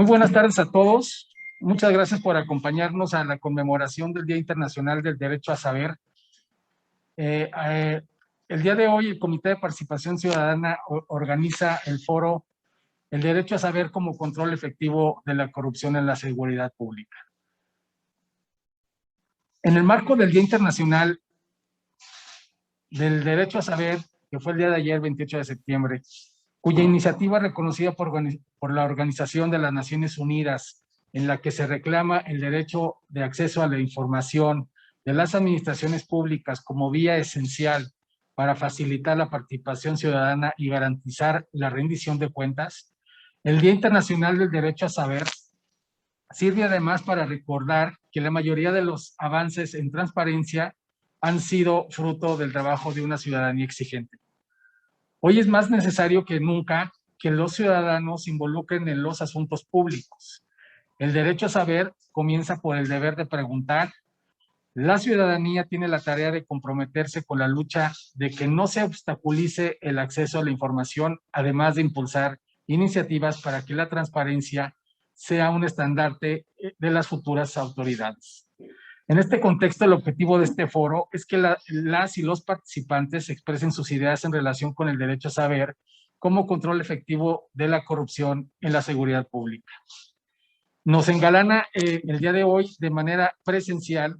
Muy buenas tardes a todos. Muchas gracias por acompañarnos a la conmemoración del Día Internacional del Derecho a Saber. El día de hoy, el Comité de Participación Ciudadana organiza el foro El Derecho a Saber como Control Efectivo de la Corrupción en la Seguridad Pública. En el marco del Día Internacional del Derecho a Saber, que fue el día de ayer, 28 de septiembre, cuya iniciativa reconocida por la Organización de las Naciones Unidas, en la que se reclama el derecho de acceso a la información de las administraciones públicas como vía esencial para facilitar la participación ciudadana y garantizar la rendición de cuentas. El Día Internacional del Derecho a Saber sirve además para recordar que la mayoría de los avances en transparencia han sido fruto del trabajo de una ciudadanía exigente. Hoy es más necesario que nunca que los ciudadanos se involucren en los asuntos públicos. El derecho a saber comienza por el deber de preguntar. La ciudadanía tiene la tarea de comprometerse con la lucha de que no se obstaculice el acceso a la información, además de impulsar iniciativas para que la transparencia sea un estandarte de las futuras autoridades. En este contexto, el objetivo de este foro es que las y los participantes expresen sus ideas en relación con el derecho a saber como control efectivo de la corrupción en la seguridad pública. Nos engalana el día de hoy de manera presencial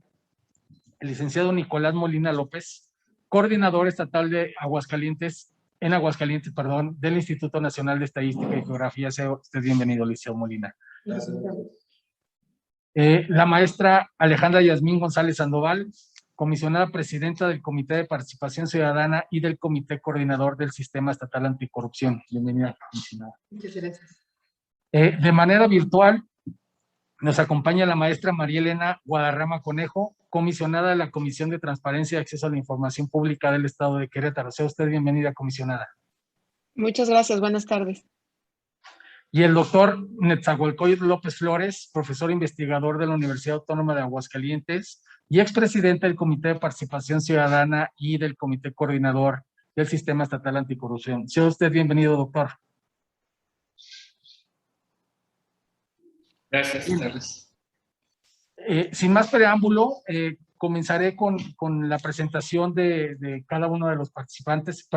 el licenciado Nicolás Molina López, coordinador estatal de Aguascalientes, del Instituto Nacional de Estadística y Geografía. Sea usted bienvenido, licenciado Molina. Gracias. La maestra Alejandra Yasmín González Sandoval, comisionada presidenta del Comité de Participación Ciudadana y del Comité Coordinador del Sistema Estatal Anticorrupción. Bienvenida, comisionada. Muchas gracias. De manera virtual, nos acompaña la maestra María Elena Guadarrama Conejo, comisionada de la Comisión de Transparencia y Acceso a la Información Pública del Estado de Querétaro. Sea usted bienvenida, comisionada. Muchas gracias, buenas tardes. Y el doctor Netzahualcóyotl López Flores, profesor investigador de la Universidad Autónoma de Aguascalientes y expresidente del Comité de Participación Ciudadana y del Comité Coordinador del Sistema Estatal Anticorrupción. Sea usted bienvenido, doctor. Gracias. Sin más preámbulo, comenzaré con la presentación de cada uno de los participantes.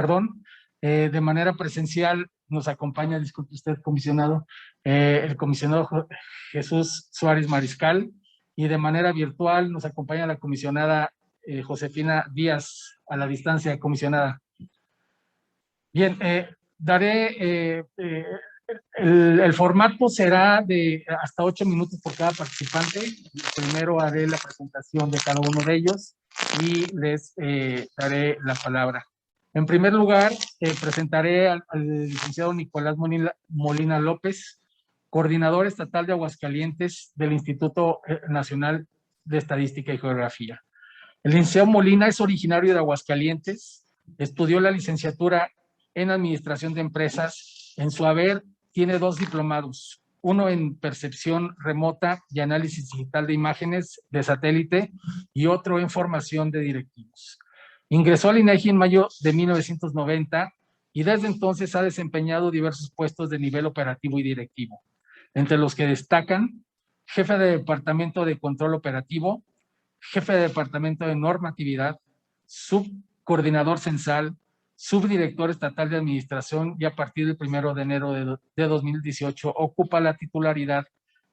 De manera presencial nos acompaña, disculpe usted, comisionado, el comisionado Jesús Suárez Mariscal, y de manera virtual nos acompaña la comisionada Josefina Díaz, a la distancia, comisionada. Bien, daré... el formato será de hasta 8 minutos por cada participante. Primero haré la presentación de cada uno de ellos y les daré la palabra. En primer lugar, presentaré al licenciado Nicolás Molina López, coordinador estatal de Aguascalientes del Instituto Nacional de Estadística y Geografía. El licenciado Molina es originario de Aguascalientes, estudió la licenciatura en Administración de Empresas. En su haber tiene 2 diplomados, uno en percepción remota y análisis digital de imágenes de satélite y otro en formación de directivos. Ingresó al INEGI en mayo de 1990 y desde entonces ha desempeñado diversos puestos de nivel operativo y directivo, entre los que destacan jefe de departamento de control operativo, jefe de departamento de normatividad, subcoordinador censal, subdirector estatal de administración, y a partir del 1 de enero de 2018 ocupa la titularidad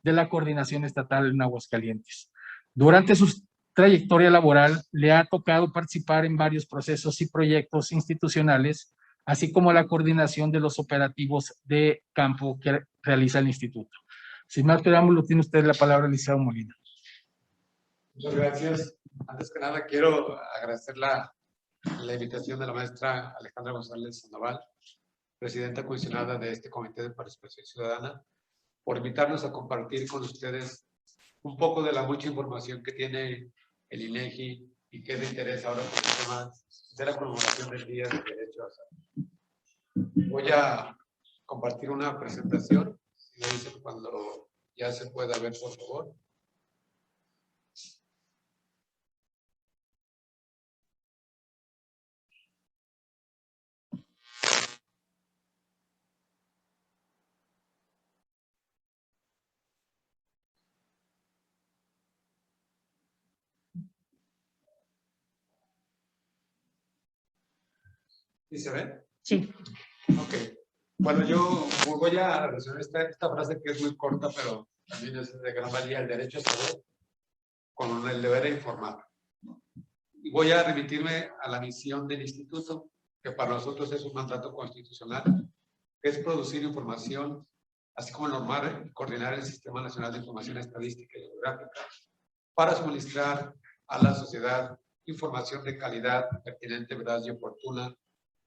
de la coordinación estatal en Aguascalientes. Durante su trayectoria laboral le ha tocado participar en varios procesos y proyectos institucionales, así como la coordinación de los operativos de campo que realiza el instituto. Sin más preámbulo, tiene usted la palabra, licenciado Molina. Muchas gracias. Antes que nada, quiero agradecer la invitación de la maestra Alejandra González Sandoval, presidenta comisionada de este Comité de Participación Ciudadana, por invitarnos a compartir con ustedes un poco de la mucha información que tiene el INEGI y que es de interés ahora por el tema de la conmemoración del Día del Derecho a Saber. Voy a compartir una presentación, si me dicen cuando ya se pueda ver, por favor. ¿Sí se ve? Sí. Ok. Bueno, yo voy a relacionar esta frase que es muy corta, pero también es de gran valía, el derecho a saber con el deber de informar. Y voy a remitirme a la misión del instituto, que para nosotros es un mandato constitucional, que es producir información, así como normar y coordinar el Sistema Nacional de Información Estadística y Geográfica para suministrar a la sociedad información de calidad, pertinente, veraz y oportuna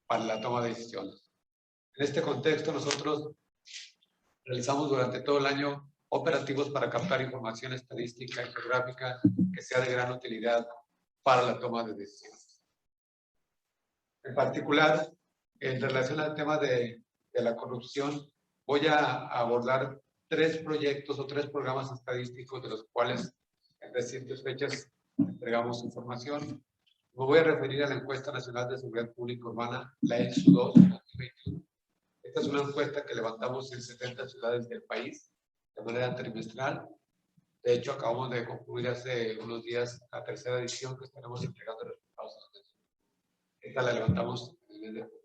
para la toma de decisiones. En este contexto, nosotros realizamos durante todo el año operativos para captar información estadística y geográfica que sea de gran utilidad para la toma de decisiones. En particular, en relación al tema de la corrupción, voy a abordar 3 proyectos o 3 programas estadísticos de los cuales en recientes fechas entregamos información. Me voy a referir a la Encuesta Nacional de Seguridad Pública Urbana, la ENSU 2 2021. Esta es una encuesta que levantamos en 70 ciudades del país de manera trimestral. De hecho, acabamos de concluir hace unos días la 3ª edición que estaremos entregando resultados. Esta la levantamos en el mes de julio.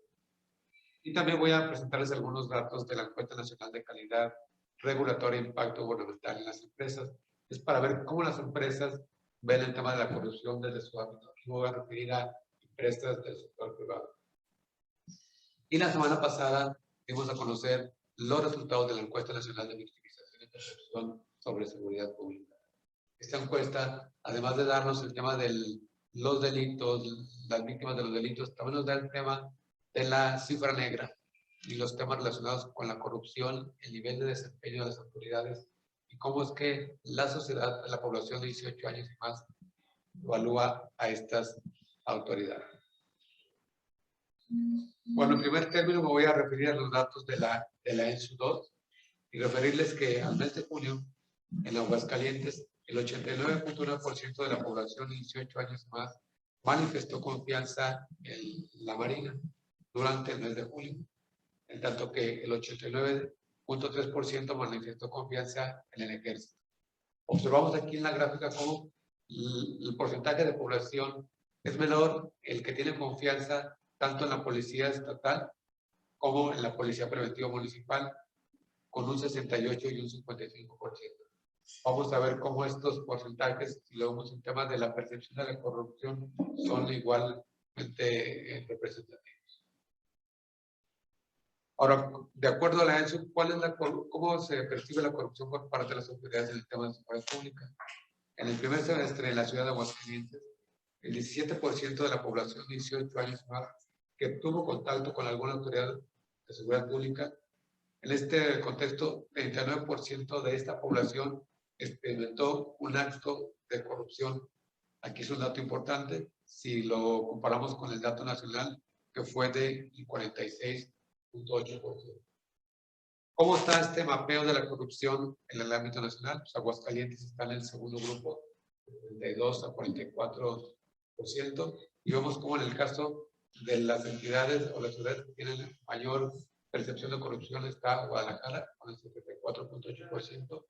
Y también voy a presentarles algunos datos de la Encuesta Nacional de Calidad Regulatoria e Impacto Gubernamental en las Empresas. Es para ver cómo las empresas ven el tema de la corrupción desde su ámbito. Aquí me voy a referir a empresas del sector privado. Y la semana pasada dimos a conocer los resultados de la Encuesta Nacional de Victimización y Percepción sobre Seguridad Pública. Esta encuesta, además de darnos el tema de los delitos, las víctimas de los delitos, también nos da el tema de la cifra negra y los temas relacionados con la corrupción, el nivel de desempeño de las autoridades y cómo es que la sociedad, la población de 18 años y más, evalúa a estas autoridades. Bueno, en primer término me voy a referir a los datos de la ENSU 2 y referirles que al mes de junio, en Aguascalientes, el 89.1% de la población de 18 años y más manifestó confianza en la Marina durante el mes de julio, en tanto que el 89.3% manifestó confianza en el Ejército. Observamos aquí en la gráfica cómo el porcentaje de población es menor el que tiene confianza tanto en la policía estatal como en la policía preventiva municipal, con un 68 y un 55%. Vamos a ver cómo estos porcentajes, si lo vemos en temas de la percepción de la corrupción, son igualmente representativos. Ahora, de acuerdo a la ENSU, ¿cómo se percibe la corrupción por parte de las autoridades en el tema de seguridad pública? En el primer semestre en la ciudad de Aguascalientes, el 17% de la población de 18 años más que tuvo contacto con alguna autoridad de seguridad pública. En este contexto, el 39% de esta población experimentó un acto de corrupción. Aquí es un dato importante si lo comparamos con el dato nacional, que fue de 46.8%. ¿Cómo está este mapeo de la corrupción en el ámbito nacional? Pues Aguascalientes está en el segundo grupo, de 32 a 44%, y vemos cómo en el caso de las entidades o las ciudades que tienen mayor percepción de corrupción está Guadalajara con el 74.8%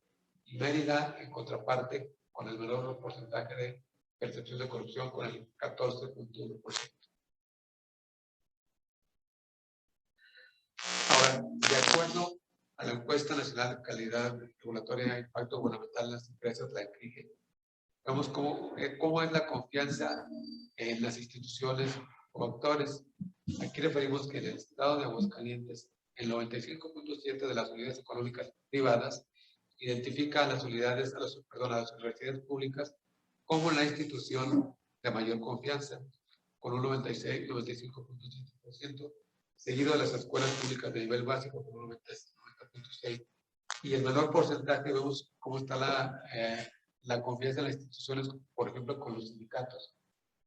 y Mérida en contraparte con el menor porcentaje de percepción de corrupción con el 14.1%. Ahora, de acuerdo a la Encuesta Nacional de Calidad Regulatoria e Impacto Gubernamental en las Empresas, la ENCRIGE, vemos cómo es la confianza en las instituciones o actores. Aquí referimos que en el estado de Aguascalientes, el 95.7% de las unidades económicas privadas identifica a las unidades, a las universidades públicas como la institución de mayor confianza, con un 95.7%, seguido de las escuelas públicas de nivel básico con un 90.6%. Y el menor porcentaje, vemos cómo está la confianza en las instituciones, por ejemplo, con los sindicatos,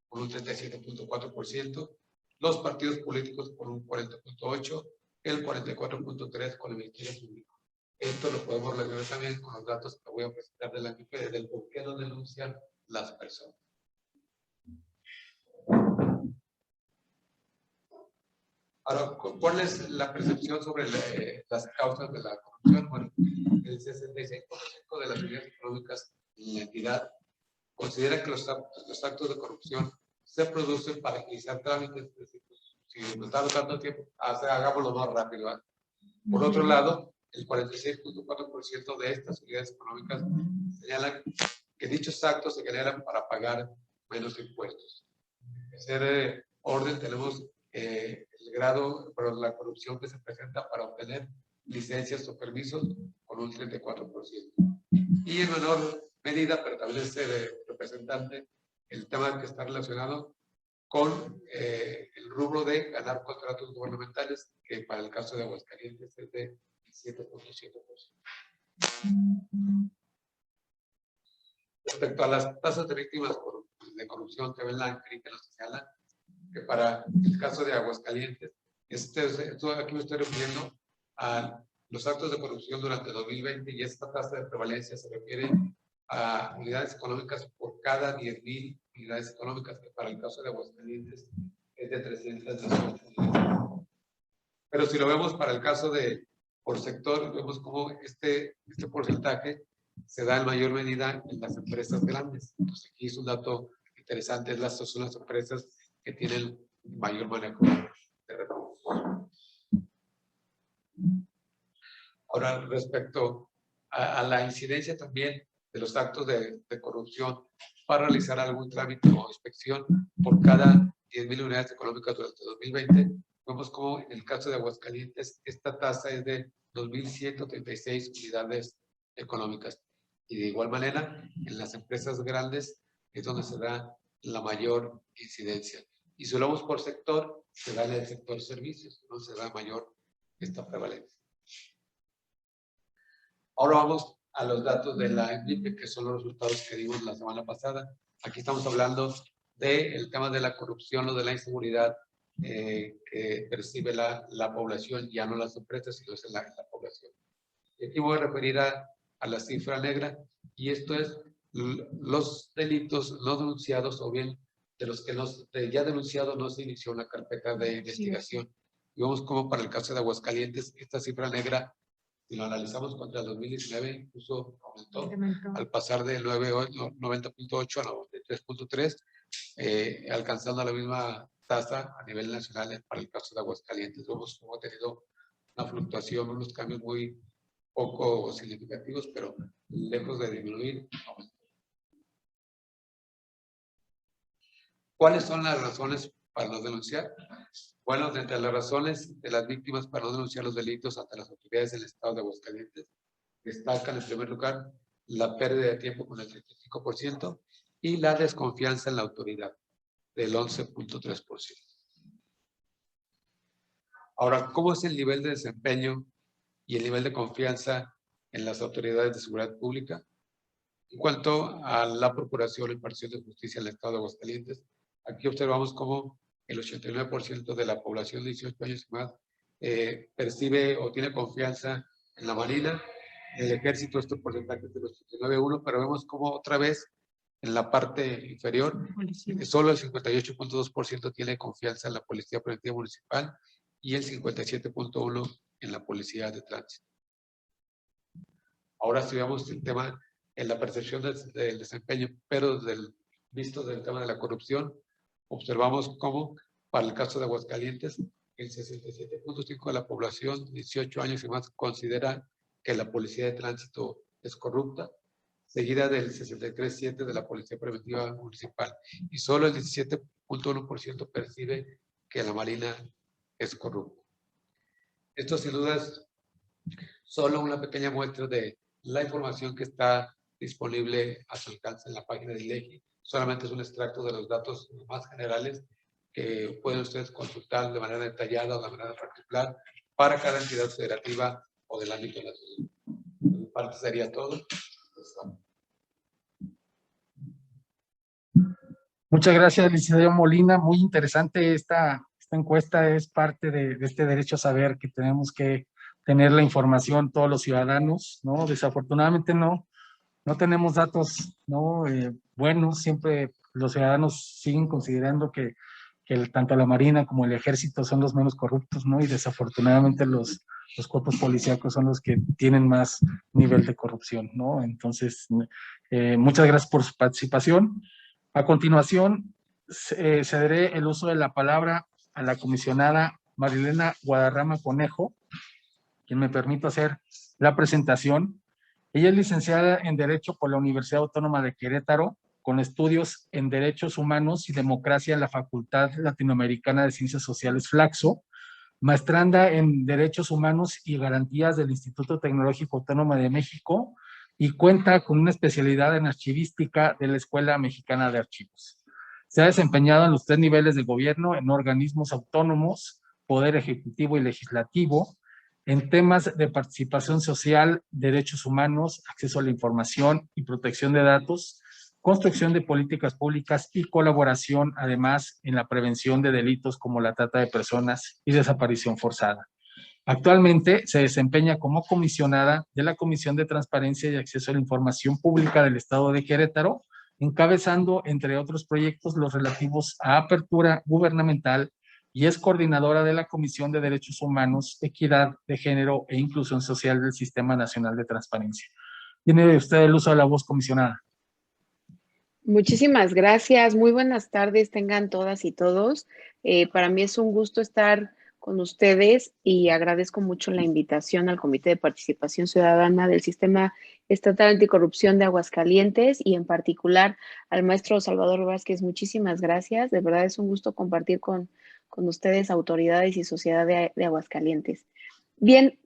con un 37.4%, los partidos políticos con un 40.8%, el 44.3% con el Ministerio Público. Esto lo podemos resolver también con los datos que voy a presentar de la MIPE, del por qué no denuncian las personas. Ahora, ¿cuál es la percepción sobre las causas de la corrupción? Bueno, el 66% de las unidades económicas en la entidad considera que los actos de corrupción se producen para agilizar trámites si nos está tanto tiempo, hagámoslo más rápido. ¿Verdad? Por otro lado, el 46.4% de estas unidades económicas señalan que dichos actos se generan para pagar menos impuestos. En tercer orden tenemos el grado, pero la corrupción que se presenta para obtener licencias o permisos con un 34%. Y en menor medida, pero también es representante, el tema que está relacionado con el rubro de ganar contratos gubernamentales, que para el caso de Aguascalientes es de 7.7%. Respecto a las tasas de víctimas de corrupción que ven la CRI, que nos señala que para el caso de Aguascalientes, esto aquí me estoy refiriendo a los actos de corrupción durante 2020 y esta tasa de prevalencia se refiere a unidades económicas por cada 10,000 unidades económicas, que para el caso de Aguascalientes es de 318 unidades. Pero si lo vemos para el caso de por sector, vemos cómo este porcentaje se da en mayor medida en las empresas grandes. Entonces aquí es un dato interesante, son las empresas que tienen mayor manejo de recursos. Ahora, respecto a la incidencia también de los actos de corrupción para realizar algún trámite o inspección por cada 10,000 unidades económicas durante 2020, vemos como en el caso de Aguascalientes esta tasa es de 2,136 unidades económicas. Y de igual manera, en las empresas grandes es donde se da la mayor incidencia. Y si lo vemos por sector, se da en el sector servicios, donde se da mayor esta prevalencia. Ahora vamos a los datos de la ENVIPE, que son los resultados que dimos la semana pasada. Aquí estamos hablando del tema de la corrupción o de la inseguridad que percibe la población, ya no las empresas, sino es la población. Y aquí voy a referir a la cifra negra, y esto es los delitos no denunciados o bien de los que ya denunciados no se inició una carpeta de investigación. Y vemos como para el caso de Aguascalientes, esta cifra negra, si lo analizamos contra el 2019, incluso aumentó al pasar del 90.8 a 93.3, alcanzando la misma tasa a nivel nacional para el caso de Aguascalientes. Vemos cómo ha tenido una fluctuación, unos cambios muy poco significativos, pero lejos de disminuir. ¿Cuáles son las razones para no denunciar? Bueno, entre las razones de las víctimas para no denunciar los delitos ante las autoridades del Estado de Aguascalientes, destacan en primer lugar la pérdida de tiempo con el 35% y la desconfianza en la autoridad del 11.3%. Ahora, ¿cómo es el nivel de desempeño y el nivel de confianza en las autoridades de seguridad pública? En cuanto a la Procuración y Impartición de Justicia en el Estado de Aguascalientes, aquí observamos cómo el 89% de la población de 18 años y más percibe o tiene confianza en la Marina. En el Ejército este porcentaje es del 89.1, pero vemos como otra vez en la parte inferior, solo el 58.2% tiene confianza en la Policía Preventiva Municipal y el 57.1% en la Policía de Tránsito. Ahora si vemos el tema en la percepción del desempeño, pero visto del tema de la corrupción, observamos cómo para el caso de Aguascalientes, el 67.5% de la población, 18 años y más, considera que la Policía de Tránsito es corrupta, seguida del 63.7% de la Policía Preventiva Municipal, y solo el 17.1% percibe que la Marina es corrupta. Esto sin duda es solo una pequeña muestra de la información que está disponible a su alcance en la página de INEGI. Solamente es un extracto de los datos más generales que pueden ustedes consultar de manera detallada o de manera particular para cada entidad federativa o del ámbito nacional. De mi parte sería todo. Muchas gracias, licenciado Molina. Muy interesante esta encuesta, es parte de este derecho a saber que tenemos que tener la información todos los ciudadanos, ¿no? Desafortunadamente no tenemos datos, ¿no? Buenos, siempre los ciudadanos siguen considerando que tanto la Marina como el Ejército son los menos corruptos, ¿no? Y desafortunadamente los cuerpos policíacos son los que tienen más nivel de corrupción, ¿no? Entonces, muchas gracias por su participación. A continuación, cederé el uso de la palabra a la comisionada Marilena Guadarrama Conejo, quien me permito hacer la presentación. Ella es licenciada en Derecho por la Universidad Autónoma de Querétaro, con estudios en Derechos Humanos y Democracia en la Facultad Latinoamericana de Ciencias Sociales Flaxo, maestranda en Derechos Humanos y Garantías del Instituto Tecnológico Autónomo de México y cuenta con una especialidad en archivística de la Escuela Mexicana de Archivos. Se ha desempeñado en los 3 niveles de gobierno, en organismos autónomos, poder ejecutivo y legislativo, en temas de participación social, derechos humanos, acceso a la información y protección de datos, construcción de políticas públicas y colaboración, además, en la prevención de delitos como la trata de personas y desaparición forzada. Actualmente se desempeña como comisionada de la Comisión de Transparencia y Acceso a la Información Pública del Estado de Querétaro, encabezando, entre otros proyectos, los relativos a apertura gubernamental, y es coordinadora de la Comisión de Derechos Humanos, Equidad de Género e Inclusión Social del Sistema Nacional de Transparencia. Tiene usted el uso de la voz, comisionada. Muchísimas gracias. Muy buenas tardes tengan todas y todos. Para mí es un gusto estar con ustedes y agradezco mucho la invitación al Comité de Participación Ciudadana del Sistema Estatal Anticorrupción de Aguascalientes y en particular al maestro Salvador Vázquez. Muchísimas gracias. De verdad es un gusto compartir con ustedes, autoridades y sociedad de Aguascalientes. Bien,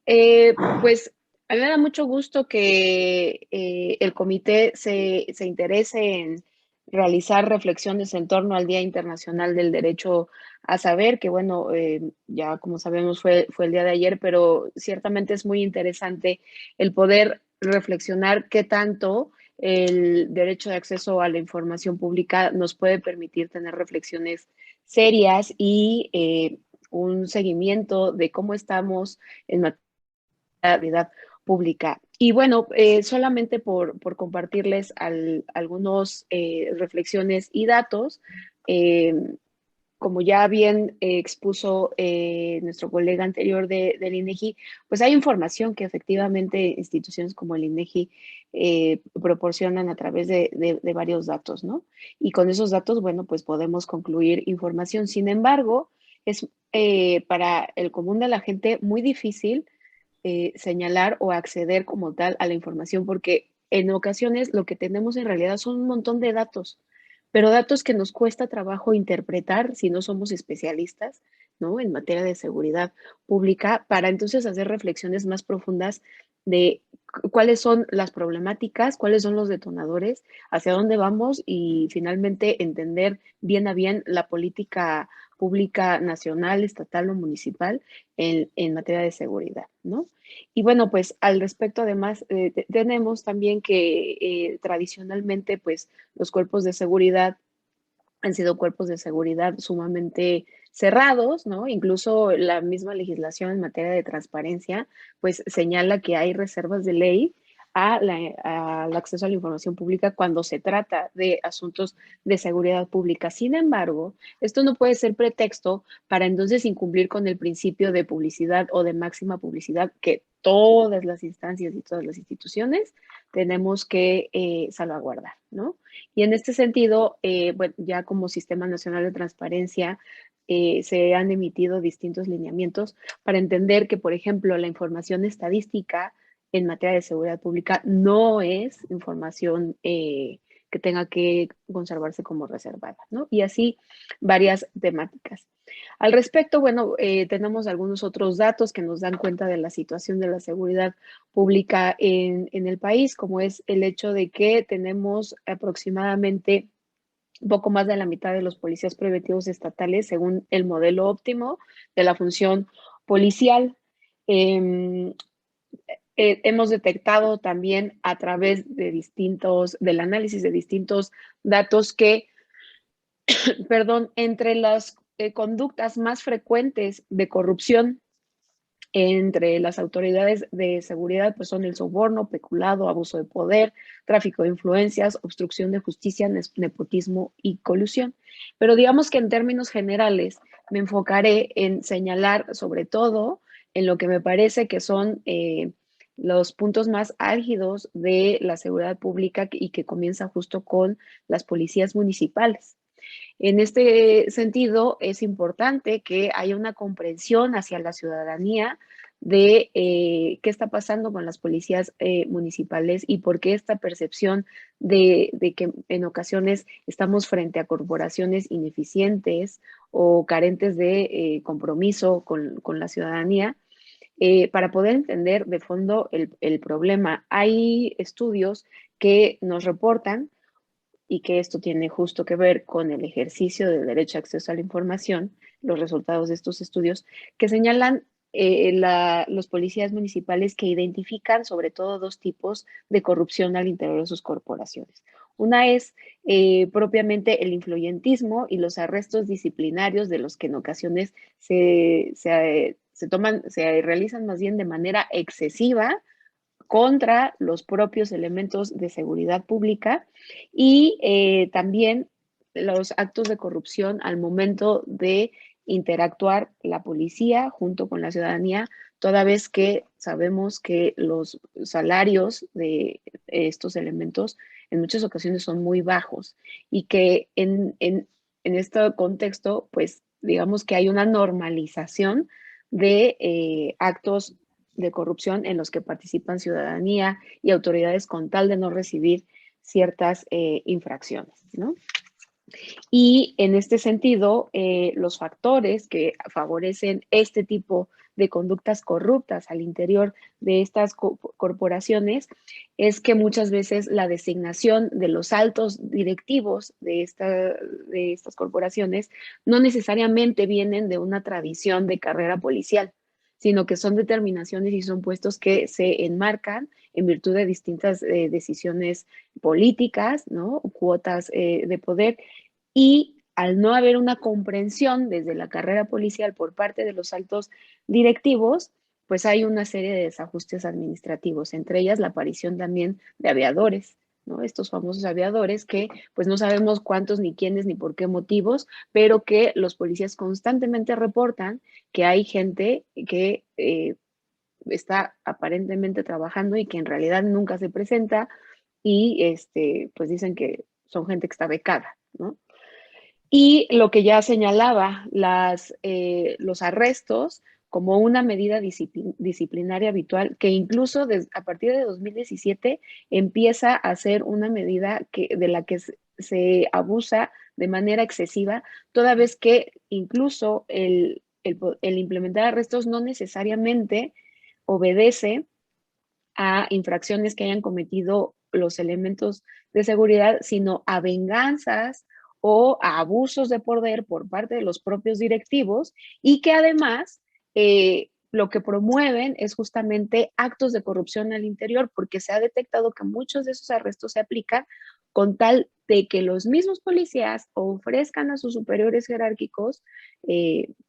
pues a mí me da mucho gusto que el comité se interese en realizar reflexiones en torno al Día Internacional del Derecho a Saber, que bueno, ya como sabemos fue el día de ayer, pero ciertamente es muy interesante el poder reflexionar qué tanto el derecho de acceso a la información pública nos puede permitir tener reflexiones serias y un seguimiento de cómo estamos en materia de seguridad pública. Y bueno, solamente por compartirles algunos reflexiones y datos, como ya bien expuso nuestro colega anterior del INEGI, pues hay información que efectivamente instituciones como el INEGI proporcionan a través de varios datos, ¿no? Y con esos datos, bueno, pues podemos concluir información. Sin embargo, es para el común de la gente muy difícil señalar o acceder como tal a la información, porque en ocasiones lo que tenemos en realidad son un montón de datos, pero datos que nos cuesta trabajo interpretar si no somos especialistas, ¿no? En materia de seguridad pública, para entonces hacer reflexiones más profundas de cuáles son las problemáticas, cuáles son los detonadores, hacia dónde vamos y finalmente entender bien a bien la política pública nacional, estatal o municipal en materia de seguridad, ¿no? Y bueno, pues al respecto además tenemos también que tradicionalmente pues los cuerpos de seguridad han sido cuerpos de seguridad sumamente cerrados, ¿no? Incluso la misma legislación en materia de transparencia, pues señala que hay reservas de ley al acceso a la información pública cuando se trata de asuntos de seguridad pública. Sin embargo, esto no puede ser pretexto para entonces incumplir con el principio de publicidad o de máxima publicidad que todas las instancias y todas las instituciones tenemos que salvaguardar, ¿no? Y en este sentido, bueno, ya como Sistema Nacional de Transparencia, se han emitido distintos lineamientos para entender que, por ejemplo, la información estadística en materia de seguridad pública no es información que tenga que conservarse como reservada, ¿no? Y así varias temáticas. Al respecto, bueno, tenemos algunos otros datos que nos dan cuenta de la situación de la seguridad pública en el país, como es el hecho de que tenemos aproximadamente un poco más de la mitad de los policías preventivos estatales según el modelo óptimo de la función policial. Hemos detectado también a través de del análisis de distintos datos que, perdón, entre las conductas más frecuentes de corrupción entre las autoridades de seguridad, pues son el soborno, peculado, abuso de poder, tráfico de influencias, obstrucción de justicia, nepotismo y colusión. Pero digamos que en términos generales me enfocaré en señalar sobre todo en lo que me parece que son los puntos más álgidos de la seguridad pública y que comienza justo con las policías municipales. En este sentido, es importante que haya una comprensión hacia la ciudadanía de qué está pasando con las policías municipales y por qué esta percepción de que en ocasiones estamos frente a corporaciones ineficientes o carentes de compromiso con la ciudadanía. Para poder entender de fondo el problema. Hay estudios que nos reportan y que esto tiene justo que ver con el ejercicio del derecho a acceso a la información, los resultados de estos estudios, que señalan los policías municipales que identifican sobre todo dos tipos de corrupción al interior de sus corporaciones. Una es propiamente el influyentismo y los arrestos disciplinarios de los que en ocasiones se realizan más bien de manera excesiva contra los propios elementos de seguridad pública y también los actos de corrupción al momento de interactuar la policía junto con la ciudadanía, toda vez que sabemos que los salarios de estos elementos en muchas ocasiones son muy bajos y que en este contexto, pues digamos que hay una normalización de actos de corrupción en los que participan ciudadanía y autoridades con tal de no recibir ciertas infracciones, ¿no? Y en este sentido, los factores que favorecen este tipo de conductas corruptas al interior de estas corporaciones es que muchas veces la designación de los altos directivos de estas corporaciones no necesariamente vienen de una tradición de carrera policial, sino que son determinaciones y son puestos que se enmarcan en virtud de distintas decisiones políticas, ¿no? Cuotas de poder, y al no haber una comprensión desde la carrera policial por parte de los altos directivos, pues hay una serie de desajustes administrativos, entre ellas la aparición también de aviadores, ¿no? Estos famosos aviadores que pues no sabemos cuántos, ni quiénes, ni por qué motivos, pero que los policías constantemente reportan que hay gente que está aparentemente trabajando y que en realidad nunca se presenta y pues dicen que son gente que está becada, ¿no? Y lo que ya señalaba, los arrestos como una medida disciplinaria habitual, que incluso a partir de 2017 empieza a ser una medida de la que se abusa de manera excesiva, toda vez que incluso el implementar arrestos no necesariamente obedece a infracciones que hayan cometido los elementos de seguridad, sino a venganzas o a abusos de poder por parte de los propios directivos y que además lo que promueven es justamente actos de corrupción al interior, porque se ha detectado que muchos de esos arrestos se aplican con tal de que los mismos policías ofrezcan a sus superiores jerárquicos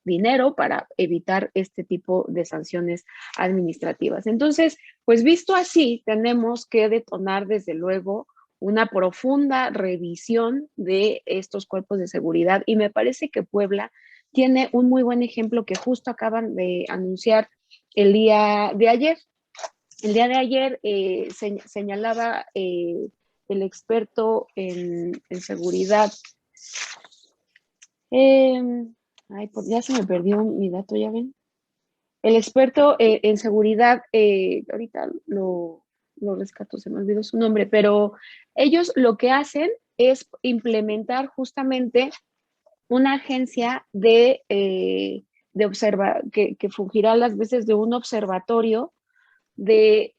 dinero para evitar este tipo de sanciones administrativas. Entonces, pues visto así, tenemos que detonar desde luego una profunda revisión de estos cuerpos de seguridad y me parece que Puebla tiene un muy buen ejemplo que justo acaban de anunciar el día de ayer. El día de ayer señalaba el experto en seguridad. Ya se me perdió mi dato, ya ven. El experto en seguridad, ahorita lo rescato, se me olvidó su nombre, pero ellos lo que hacen es implementar justamente una agencia que fungirá las veces de un observatorio de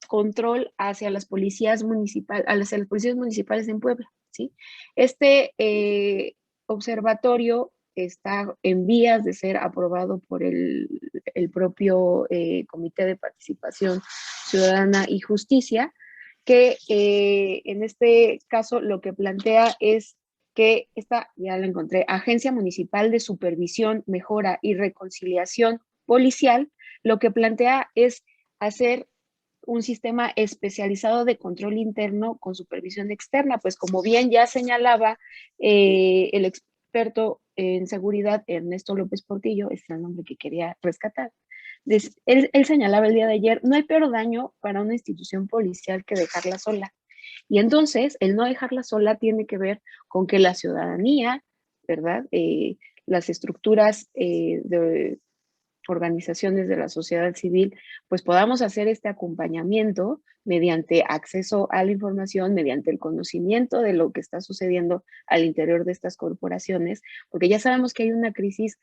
control hacia las policías municipales en Puebla, ¿sí? Este observatorio está en vías de ser aprobado por el propio Comité de Participación Ciudadana y Justicia, que en este caso lo que plantea es que ya la encontré, Agencia Municipal de Supervisión, Mejora y Reconciliación Policial, lo que plantea es hacer un sistema especializado de control interno con supervisión externa, pues como bien ya señalaba el experto en seguridad Ernesto López Portillo, este es el nombre que quería rescatar, él señalaba el día de ayer, no hay peor daño para una institución policial que dejarla sola. Y entonces, el no dejarla sola tiene que ver con que la ciudadanía ¿verdad? Las estructuras de organizaciones de la sociedad civil, pues podamos hacer este acompañamiento mediante acceso a la información, mediante el conocimiento de lo que está sucediendo al interior de estas corporaciones, porque ya sabemos que hay una crisis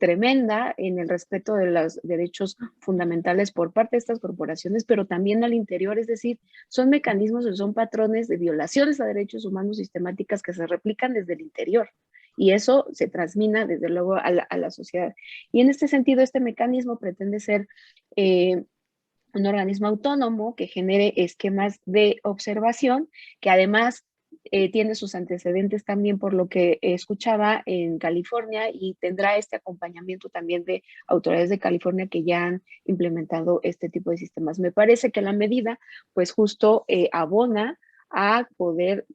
tremenda en el respeto de los derechos fundamentales por parte de estas corporaciones, pero también al interior, es decir, son mecanismos o son patrones de violaciones a derechos humanos sistemáticas que se replican desde el interior. Y eso se transmina, desde luego, a la sociedad. Y en este sentido, este mecanismo pretende ser un organismo autónomo que genere esquemas de observación, que además tiene sus antecedentes también, por lo que escuchaba, en California, y tendrá este acompañamiento también de autoridades de California que ya han implementado este tipo de sistemas. Me parece que la medida, pues justo abona a poder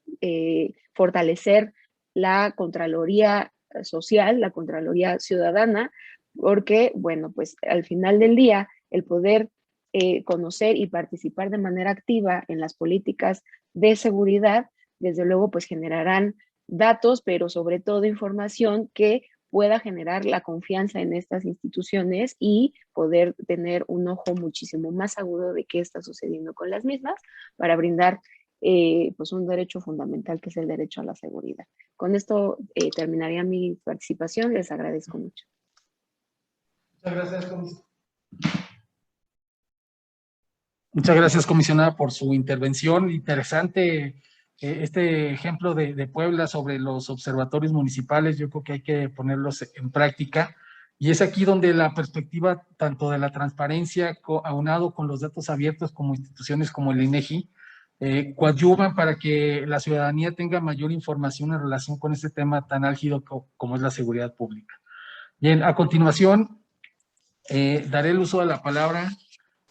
fortalecer la Contraloría Social, la Contraloría Ciudadana, porque, bueno, pues al final del día, el poder conocer y participar de manera activa en las políticas de seguridad, desde luego, pues generarán datos, pero sobre todo información que pueda generar la confianza en estas instituciones y poder tener un ojo muchísimo más agudo de qué está sucediendo con las mismas para brindar pues un derecho fundamental que es el derecho a la seguridad. Con esto terminaría mi participación. Les agradezco mucho. Muchas gracias, comisionada. Muchas gracias, comisionada, por su intervención. Interesante este ejemplo de Puebla sobre los observatorios municipales. Yo creo que hay que ponerlos en práctica. Y es aquí donde la perspectiva tanto de la transparencia, aunado con los datos abiertos como instituciones como el INEGI, coadyuvan para que la ciudadanía tenga mayor información en relación con este tema tan álgido como es la seguridad pública. Bien, a continuación, daré el uso de la palabra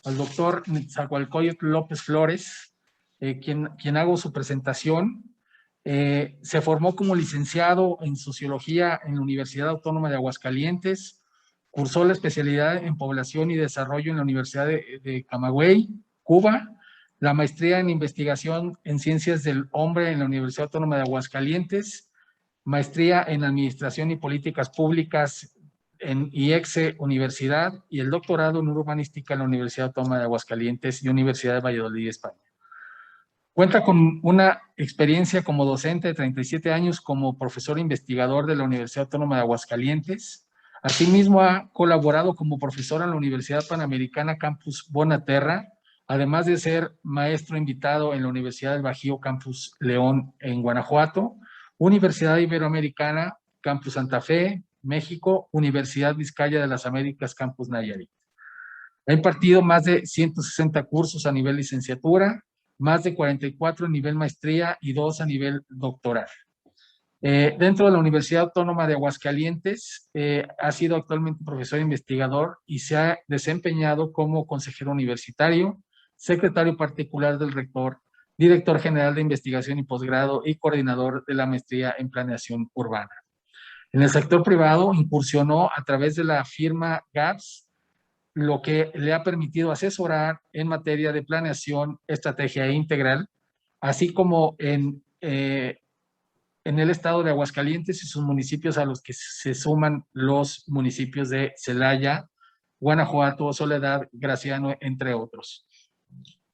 al doctor Netzahualcóyotl López Flores, quien hago su presentación. Se formó como licenciado en Sociología en la Universidad Autónoma de Aguascalientes, cursó la especialidad en Población y Desarrollo en la Universidad de Camagüey, Cuba, la maestría en Investigación en Ciencias del Hombre en la Universidad Autónoma de Aguascalientes, maestría en Administración y Políticas Públicas en IEXE Universidad y el doctorado en Urbanística en la Universidad Autónoma de Aguascalientes y Universidad de Valladolid, España. Cuenta con una experiencia como docente de 37 años como profesor investigador de la Universidad Autónoma de Aguascalientes. Asimismo, ha colaborado como profesor en la Universidad Panamericana Campus Bonaterra, además de ser maestro invitado en la Universidad del Bajío Campus León en Guanajuato, Universidad Iberoamericana Campus Santa Fe, México, Universidad Vizcaya de las Américas Campus Nayarit. Ha impartido más de 160 cursos a nivel licenciatura, más de 44 a nivel maestría y 2 a nivel doctoral. Dentro de la Universidad Autónoma de Aguascalientes, ha sido actualmente profesor investigador y se ha desempeñado como consejero universitario, secretario particular del rector, director general de investigación y posgrado y coordinador de la maestría en planeación urbana. En el sector privado incursionó a través de la firma GAPS, lo que le ha permitido asesorar en materia de planeación, estrategia integral, así como en el estado de Aguascalientes y sus municipios, a los que se suman los municipios de Celaya, Guanajuato, Soledad, Graciano, entre otros.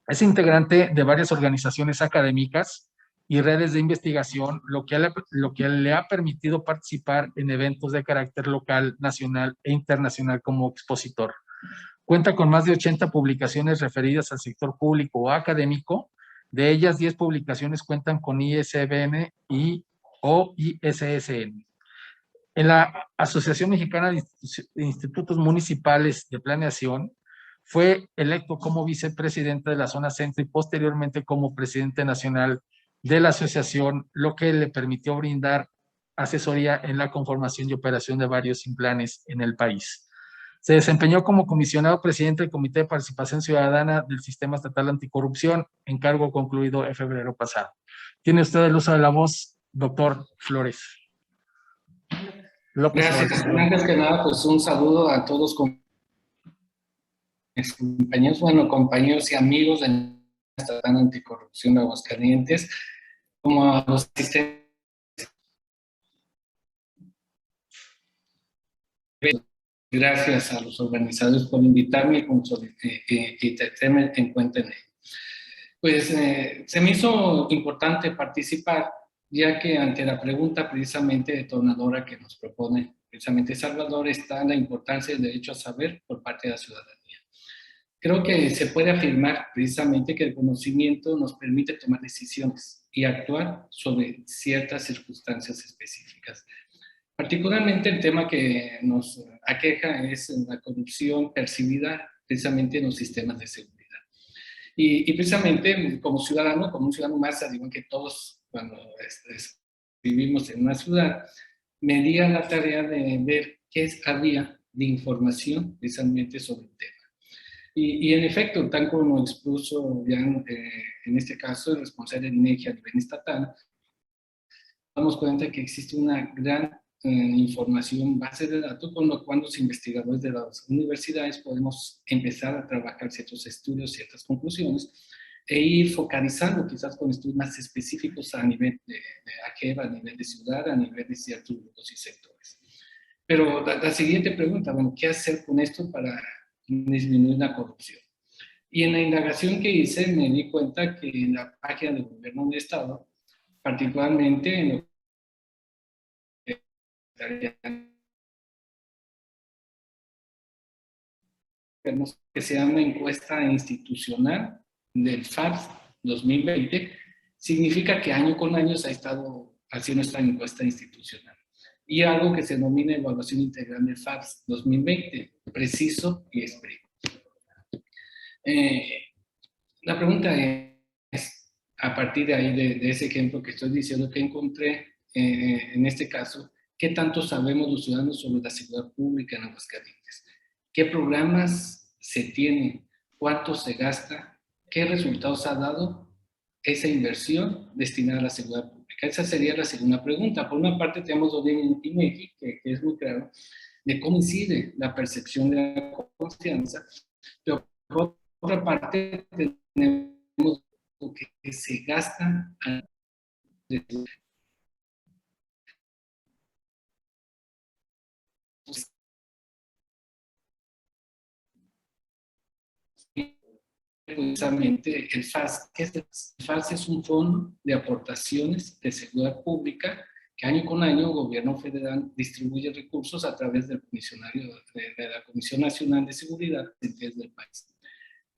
Es integrante de varias organizaciones académicas y redes de investigación, lo que le ha permitido participar en eventos de carácter local, nacional e internacional como expositor. Cuenta con más de 80 publicaciones referidas al sector público o académico. De ellas, 10 publicaciones cuentan con ISBN o ISSN. En la Asociación Mexicana de Institutos Municipales de Planeación, fue electo como vicepresidente de la zona centro y posteriormente como presidente nacional de la asociación, lo que le permitió brindar asesoría en la conformación y operación de varios implanes en el país. Se desempeñó como comisionado presidente del Comité de Participación Ciudadana del Sistema Estatal Anticorrupción, encargo concluido en febrero pasado. Tiene usted el uso de la voz, doctor Flores. López. Gracias. Antes que nada, pues un saludo a todos compañeros, compañeros y amigos de la Estatal Anticorrupción de Aguascalientes, como a los asistentes Gracias a los organizadores por invitarme y tenerme en cuenta en ello. Pues se me hizo importante participar, ya que ante la pregunta precisamente detonadora que nos propone precisamente Salvador está la importancia del derecho a saber por parte de la ciudadanía. Creo que se puede afirmar precisamente que el conocimiento nos permite tomar decisiones y actuar sobre ciertas circunstancias específicas. Particularmente el tema que nos aqueja es la corrupción percibida precisamente en los sistemas de seguridad. Y precisamente como un ciudadano más, al igual que todos cuando vivimos en una ciudad, me di a la tarea de ver qué había de información precisamente sobre el tema. Y en efecto, tal como expuso ya en este caso el responsable de INEGI a nivel estatal, damos cuenta que existe una gran información, base de datos, con lo cual los investigadores de las universidades podemos empezar a trabajar ciertos estudios, ciertas conclusiones, e ir focalizando quizás con estudios más específicos a nivel de AGEVA, a nivel de ciudad, a nivel de ciertos grupos y sectores. Pero la siguiente pregunta, bueno, ¿qué hacer con esto para disminuir la corrupción? Y en la indagación que hice me di cuenta que en la página del gobierno del Estado, particularmente en lo que se llama encuesta institucional del FAPS 2020, significa que año con año se ha estado haciendo esta encuesta institucional. Y algo que se denomina evaluación integral del FAPS 2020, preciso y exprimo. La pregunta es, a partir de ahí, de ese ejemplo que estoy diciendo, que encontré en este caso, ¿qué tanto sabemos los ciudadanos sobre la seguridad pública en Aguascalientes? ¿Qué programas se tienen? ¿Cuánto se gasta? ¿Qué resultados ha dado esa inversión destinada a la seguridad pública? Esa sería la segunda pregunta. Por una parte tenemos el INEGI, que es muy claro, de cómo incide la percepción de la confianza, pero por otra parte tenemos lo que se gasta precisamente el FAS. El FAS es un fondo de aportaciones de seguridad pública que año con año el gobierno federal distribuye recursos a través del comisionario de la Comisión Nacional de Seguridad del país.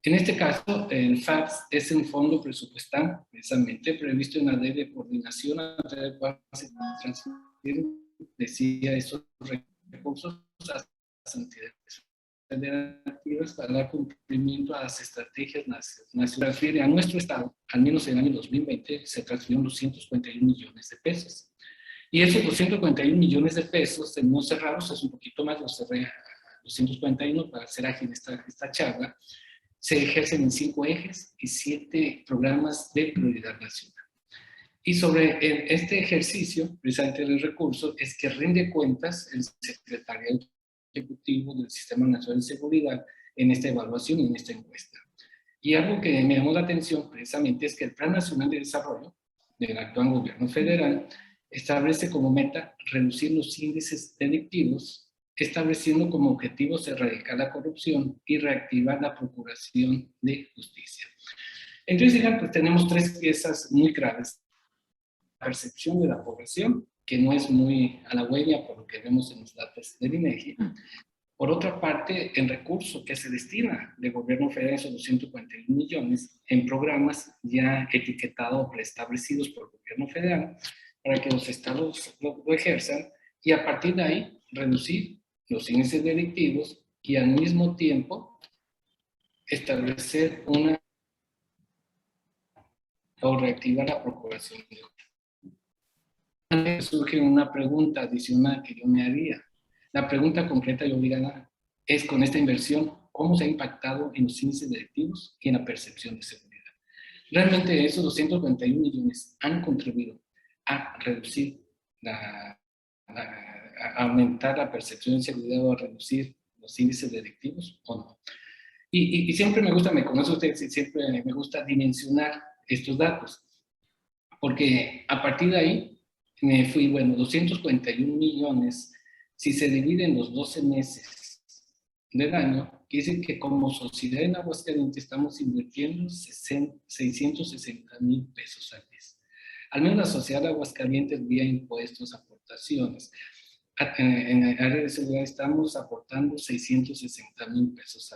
En este caso, el FAPS es un fondo presupuestal, precisamente previsto en la ley de coordinación a través del cual se transfieren, decía, esos recursos a las entidades federativas para dar cumplimiento a las estrategias nacionales. Se refiere a nuestro estado, al menos en el año 2020, se transfirieron 251 millones de pesos. Y esos 241 millones de pesos, en no cerrados, es un poquito más, los cerré a 241 para hacer ágil esta charla, se ejercen en 5 ejes y 7 programas de prioridad nacional. Y sobre este ejercicio, precisamente del recurso, es que rinde cuentas el secretario ejecutivo del Sistema Nacional de Seguridad en esta evaluación y en esta encuesta. Y algo que me llamó la atención precisamente es que el Plan Nacional de Desarrollo del actual gobierno federal establece como meta reducir los índices delictivos, estableciendo como objetivos erradicar la corrupción y reactivar la procuración de justicia. Entonces, pues tenemos 3 piezas muy graves. La percepción de la población, que no es muy halagüeña por lo que vemos en los datos del INEGI. Por otra parte, el recurso que se destina del gobierno federal, esos 241 millones, en programas ya etiquetados o preestablecidos por el gobierno federal, para que los estados lo ejerzan, y a partir de ahí reducir los índices delictivos y al mismo tiempo establecer o reactivar la procuración de justicia. Surge una pregunta adicional que yo me haría. La pregunta concreta y obligada es, con esta inversión, ¿cómo se ha impactado en los índices delictivos y en la percepción de seguridad? Realmente esos 241 millones han contribuido a reducir a aumentar la percepción de seguridad o a reducir los índices delictivos o no. Y siempre me gusta, me conoce usted, siempre me gusta dimensionar estos datos, porque a partir de ahí me fui, bueno, 241 millones, si se divide en los 12 meses del año, que dice que como sociedad en Aguascalientes estamos invirtiendo 660,000 pesos al mes. Al menos la sociedad de Aguascalientes, vía impuestos, aportaciones. En el área de seguridad estamos aportando 660,000 pesos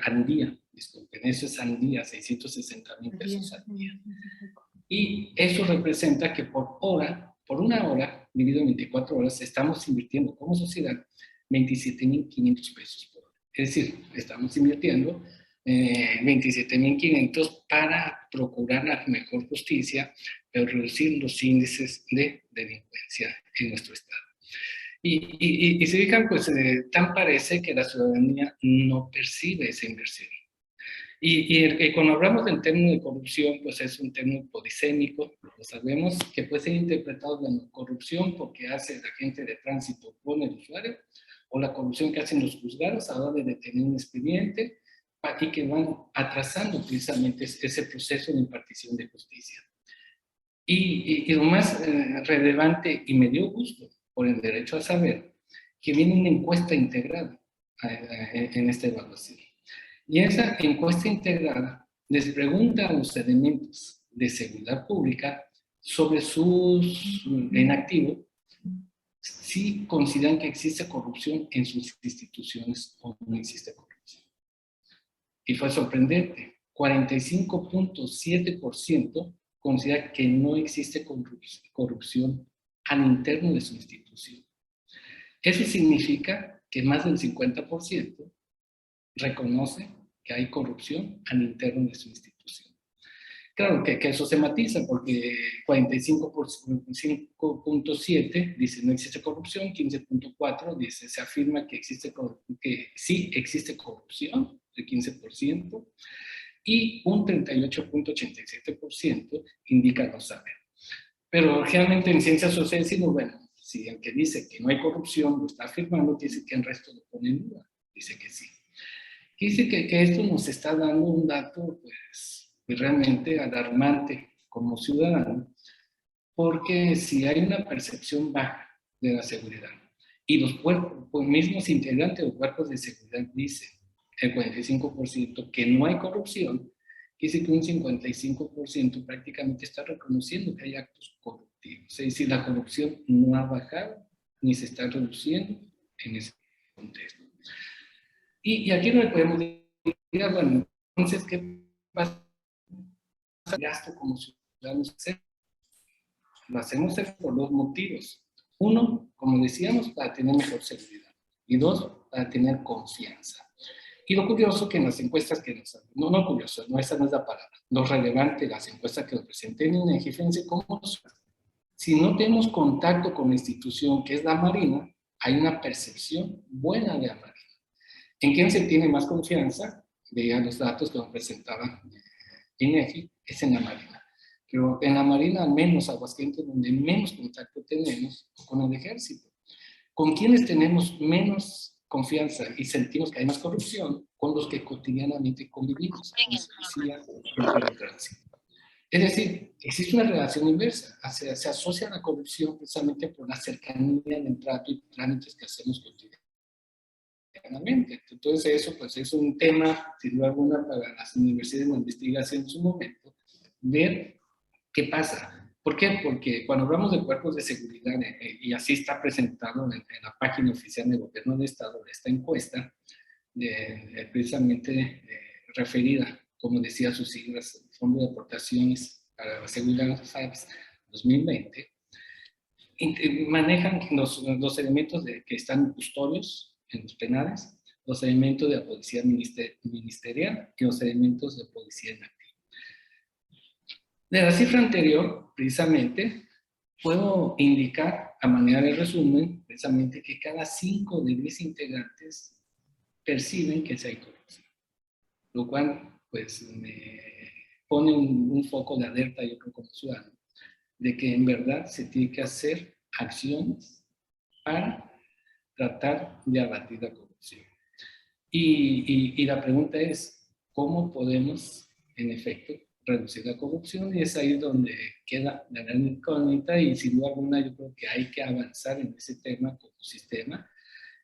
al día. Disculpen, eso es al día, 660,000 pesos al día. Y eso representa que por una hora, dividido en 24 horas, estamos invirtiendo como sociedad 27,500 pesos por hora. Es decir, estamos invirtiendo 27,500 para procurar la mejor justicia, pero reducir los índices de delincuencia en nuestro estado. Y se fijan, pues tan parece que la ciudadanía no percibe esa inversión. Y cuando hablamos del término de corrupción, pues es un término polisémico, lo sabemos, que puede ser interpretado como corrupción porque hace el agente de tránsito con el usuario, o la corrupción que hacen los juzgados a la hora de detener un expediente, y que van atrasando precisamente ese proceso de impartición de justicia. Y lo más relevante, y me dio gusto por el derecho a saber, que viene una encuesta integrada en esta evaluación. Y esa encuesta integrada les pregunta a los elementos de seguridad pública sobre sus en activo si consideran que existe corrupción en sus instituciones o no existe corrupción. Y fue sorprendente, 45,7% considera que no existe corrupción al interno de su institución. Eso significa que más del 50% reconoce que hay corrupción al interno de su institución. Claro que eso se matiza porque 45,7 dice no existe corrupción, 15,4 dice se afirma que sí existe corrupción, el 15%, y un 38,87% indica no saber. Pero realmente en ciencias sociales decimos, bueno, si el que dice que no hay corrupción lo está afirmando, dice que el resto lo pone en duda, dice que sí. Dice que esto nos está dando un dato pues realmente alarmante como ciudadano, porque si hay una percepción baja de la seguridad y los mismos integrantes de los cuerpos de seguridad dicen el 45% que no hay corrupción, dice que un 55% prácticamente está reconociendo que hay actos corruptivos. Es decir, la corrupción no ha bajado ni se está reduciendo en ese contexto. Y aquí no le podemos decir, bueno, entonces, ¿qué pasa? Gasto como ciudadanos. Lo hacemos por dos motivos. Uno, como decíamos, para tener mejor seguridad. Y dos, para tener confianza. Y lo curioso que en las encuestas que nos... No curioso, no, esa no es la palabra. Lo relevante, las encuestas que nos presenté en INEGI, fíjense cómo... Si no tenemos contacto con la institución que es la Marina, hay una percepción buena de la Marina. ¿En quién se tiene más confianza? Vean los datos que nos presentaba INEGI, es en la Marina. Pero en la Marina, al menos Aguascalientes, donde menos contacto tenemos con el Ejército. ¿Con quienes tenemos menos confianza y sentimos que hay más corrupción? Con los que cotidianamente convivimos, con la policía y el tránsito. Es decir, existe una relación inversa. Se asocia a la corrupción precisamente por la cercanía del trato y trámites que hacemos cotidianamente. Entonces eso pues es un tema, sin duda alguna, para las universidades de investigación en su momento, ver qué pasa. ¿Por qué? Porque cuando hablamos de cuerpos de seguridad, y así está presentado en la página oficial del Gobierno del Estado, de esta encuesta, precisamente referida, como decía sus siglas, Fondo de Aportaciones para la Seguridad FAPS 2020, manejan los elementos que están custodios en los penales, los elementos de la policía ministerial y los elementos de policía en activo. De la cifra anterior, precisamente, puedo indicar a manera de resumen, precisamente, que cada 5 de 10 integrantes perciben que hay corrupción, lo cual, pues, me pone un foco de alerta, yo creo, como ciudadano, de que en verdad se tiene que hacer acciones para tratar de abatir la corrupción. Y la pregunta es, ¿cómo podemos, en efecto, reducir la corrupción? Y es ahí donde queda la gran incógnita y sin duda alguna yo creo que hay que avanzar en ese tema como sistema.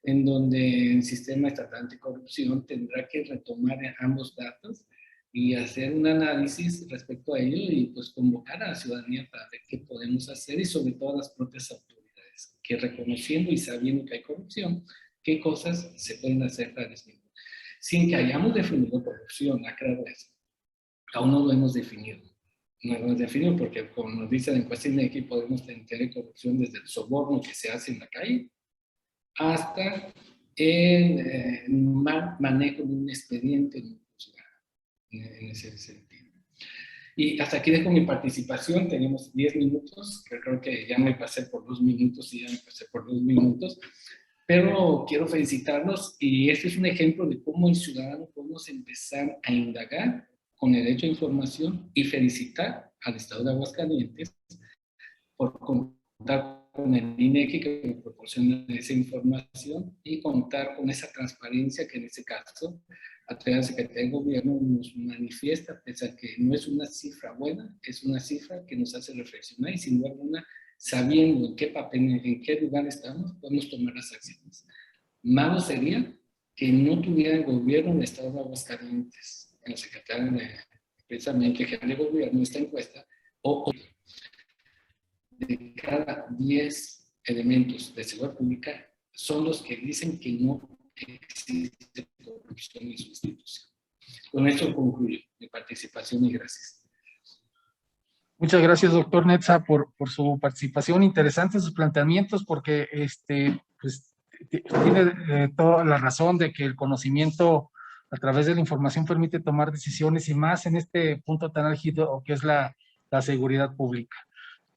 en donde el sistema estatal anticorrupción tendrá que retomar ambos datos y hacer un análisis respecto a ello y pues convocar a la ciudadanía para ver qué podemos hacer y sobre todo a las propias autoridades, que reconociendo y sabiendo que hay corrupción, qué cosas se pueden hacer para disminuir. Sin que hayamos definido corrupción, aclaro eso. Aún no lo hemos definido. No lo hemos definido porque, como nos dice la encuesta INEGI, podemos tener corrupción desde el soborno que se hace en la calle hasta el mal manejo de un expediente en un juzgado, en ese sentido. Y hasta aquí dejo mi participación. Tenemos 10 minutos, que creo que ya me pasé por 2 minutos y ya me pasé por 2 minutos. Pero quiero felicitarlos y este es un ejemplo de cómo el ciudadano podemos empezar a indagar con el derecho a información y felicitar al Estado de Aguascalientes por contar con el INEGI que me proporciona esa información y contar con esa transparencia que en este caso a través de la Secretaría de Gobierno nos manifiesta, pese a que no es una cifra buena, es una cifra que nos hace reflexionar y sin duda alguna, sabiendo en qué papel, en qué lugar estamos, podemos tomar las acciones. Malo sería que no tuviera el gobierno del Estado de Aguascalientes, en la Secretaría de, precisamente, General de Gobierno, esta encuesta, o de cada 10 elementos de seguridad pública son los que dicen que no existe corrupción en su institución. Con esto concluyo mi participación y gracias. Muchas gracias, doctor Netza, por su participación. Interesantes sus planteamientos porque pues, tiene toda la razón de que el conocimiento a través de la información permite tomar decisiones y más en este punto tan álgido que es la seguridad pública.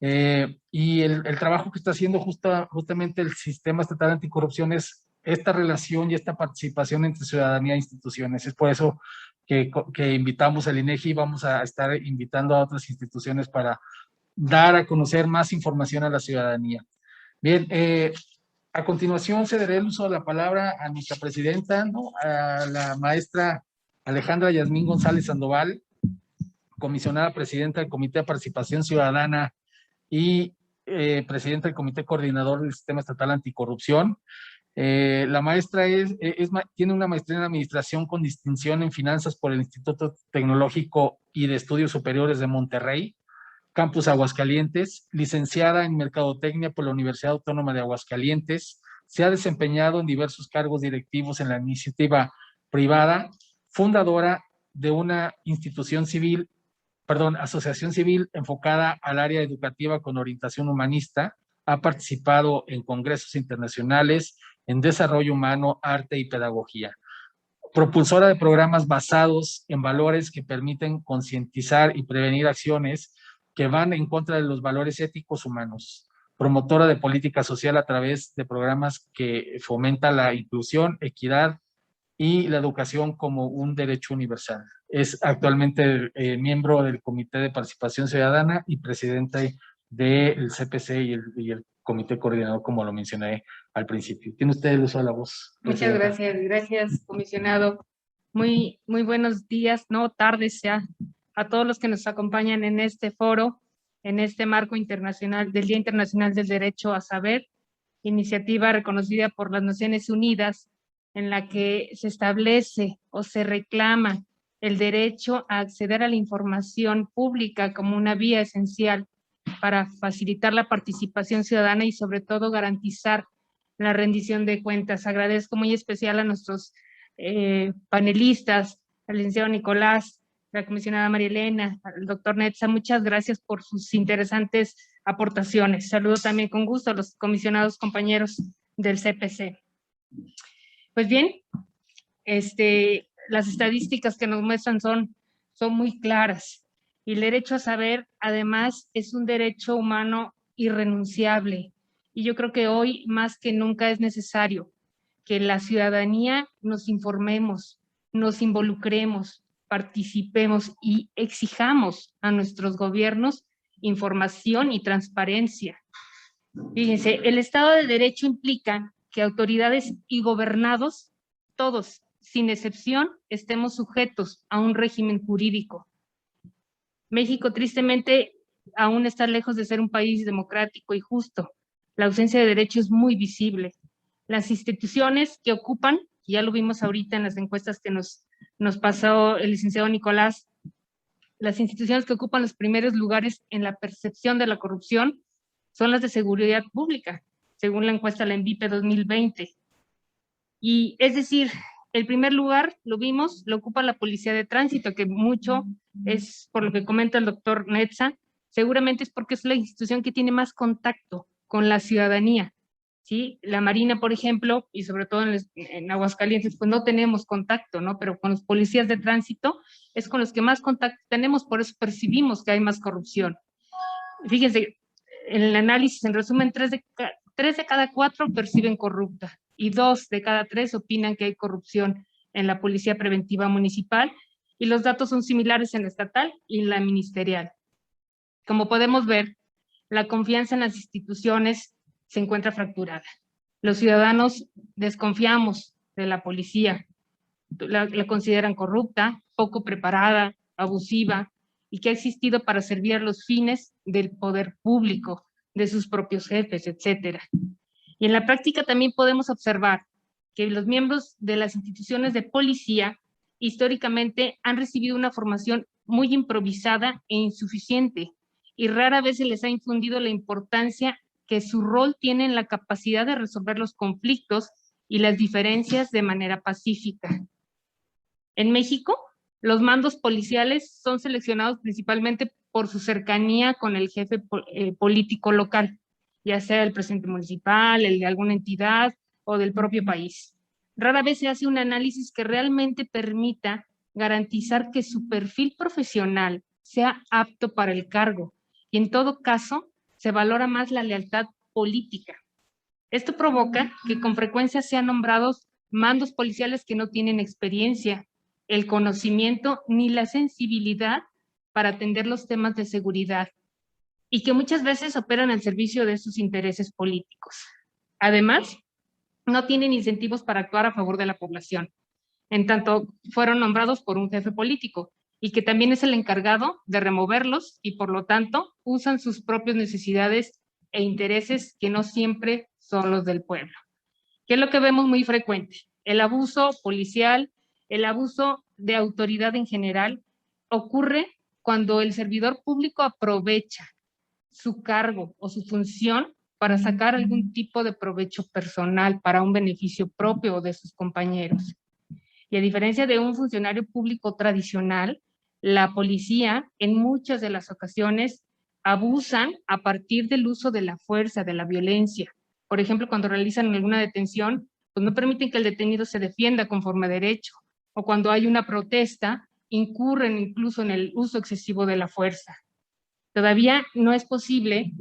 Y el trabajo que está haciendo justamente el Sistema Estatal Anticorrupción es esta relación y esta participación entre ciudadanía e instituciones. Es por eso que invitamos al INEGI y vamos a estar invitando a otras instituciones para dar a conocer más información a la ciudadanía. Bien, a continuación cederé el uso de la palabra a nuestra presidenta, ¿no? A la maestra Alejandra Yasmín González Sandoval, comisionada presidenta del Comité de Participación Ciudadana y presidenta del Comité Coordinador del Sistema Estatal Anticorrupción. La maestra tiene una maestría en Administración con distinción en Finanzas por el Instituto Tecnológico y de Estudios Superiores de Monterrey, Campus Aguascalientes, licenciada en Mercadotecnia por la Universidad Autónoma de Aguascalientes, se ha desempeñado en diversos cargos directivos en la iniciativa privada, fundadora de una asociación civil enfocada al área educativa con orientación humanista, ha participado en congresos internacionales en desarrollo humano, arte y pedagogía. Propulsora de programas basados en valores que permiten concientizar y prevenir acciones que van en contra de los valores éticos humanos. Promotora de política social a través de programas que fomentan la inclusión, equidad y la educación como un derecho universal. Es actualmente miembro del Comité de Participación Ciudadana y presidenta del CPC y el Comité Coordinador, como lo mencioné al principio. Tiene usted el uso de la voz. Muchas gracias, comisionado. Muy buenos días, no tardes ya, a todos los que nos acompañan en este foro, en este marco internacional del Día Internacional del Derecho a Saber, iniciativa reconocida por las Naciones Unidas, en la que se establece o se reclama el derecho a acceder a la información pública como una vía esencial para facilitar la participación ciudadana y sobre todo garantizar la rendición de cuentas. Agradezco muy especial a nuestros panelistas, al licenciado Nicolás, la comisionada María Elena, al doctor Netza, muchas gracias por sus interesantes aportaciones. Saludo también con gusto a los comisionados compañeros del CPC. Pues bien, las estadísticas que nos muestran son muy claras y el derecho a saber además es un derecho humano irrenunciable y yo creo que hoy más que nunca es necesario que la ciudadanía nos informemos, nos involucremos, participemos y exijamos a nuestros gobiernos información y transparencia. Fíjense, el Estado de Derecho implica que autoridades y gobernados, todos, sin excepción, estemos sujetos a un régimen jurídico. México, tristemente, aún está lejos de ser un país democrático y justo. La ausencia de derecho es muy visible. Las instituciones que ocupan, ya lo vimos ahorita en las encuestas que nos pasó el licenciado Nicolás, las instituciones que ocupan los primeros lugares en la percepción de la corrupción son las de seguridad pública, según la encuesta de la ENVIPE 2020. Y es decir, el primer lugar, lo vimos, lo ocupa la Policía de Tránsito, que mucho es, por lo que comenta el doctor Netza, seguramente es porque es la institución que tiene más contacto con la ciudadanía, ¿sí? La Marina, por ejemplo, y sobre todo en Aguascalientes, pues no tenemos contacto, ¿no? Pero con los policías de tránsito es con los que más contacto tenemos, por eso percibimos que hay más corrupción. Fíjense, en el análisis, en resumen, 3 de cada 4 perciben corrupta y 2 de cada 3 opinan que hay corrupción en la Policía Preventiva Municipal, y los datos son similares en la estatal y en la ministerial. Como podemos ver, la confianza en las instituciones se encuentra fracturada. Los ciudadanos desconfiamos de la policía, la consideran corrupta, poco preparada, abusiva, y que ha existido para servir a los fines del poder público, de sus propios jefes, etcétera. Y en la práctica también podemos observar que los miembros de las instituciones de policía históricamente han recibido una formación muy improvisada e insuficiente, y rara vez se les ha infundido la importancia que su rol tiene en la capacidad de resolver los conflictos y las diferencias de manera pacífica. En México, los mandos policiales son seleccionados principalmente por su cercanía con el jefe político local, ya sea el presidente municipal, el de alguna entidad o del propio país. Rara vez se hace un análisis que realmente permita garantizar que su perfil profesional sea apto para el cargo, y en todo caso se valora más la lealtad política. Esto provoca que con frecuencia sean nombrados mandos policiales que no tienen experiencia, el conocimiento ni la sensibilidad para atender los temas de seguridad, y que muchas veces operan al servicio de sus intereses políticos. Además, no tienen incentivos para actuar a favor de la población, en tanto fueron nombrados por un jefe político, y que también es el encargado de removerlos, y por lo tanto usan sus propias necesidades e intereses que no siempre son los del pueblo. ¿Qué es lo que vemos muy frecuente? El abuso policial, el abuso de autoridad en general, ocurre cuando el servidor público aprovecha su cargo o su función para sacar algún tipo de provecho personal para un beneficio propio o de sus compañeros. Y a diferencia de un funcionario público tradicional, la policía en muchas de las ocasiones abusan a partir del uso de la fuerza, de la violencia. Por ejemplo, cuando realizan alguna detención, pues no permiten que el detenido se defienda conforme a derecho, o cuando hay una protesta, incurren incluso en el uso excesivo de la fuerza. Todavía no es posible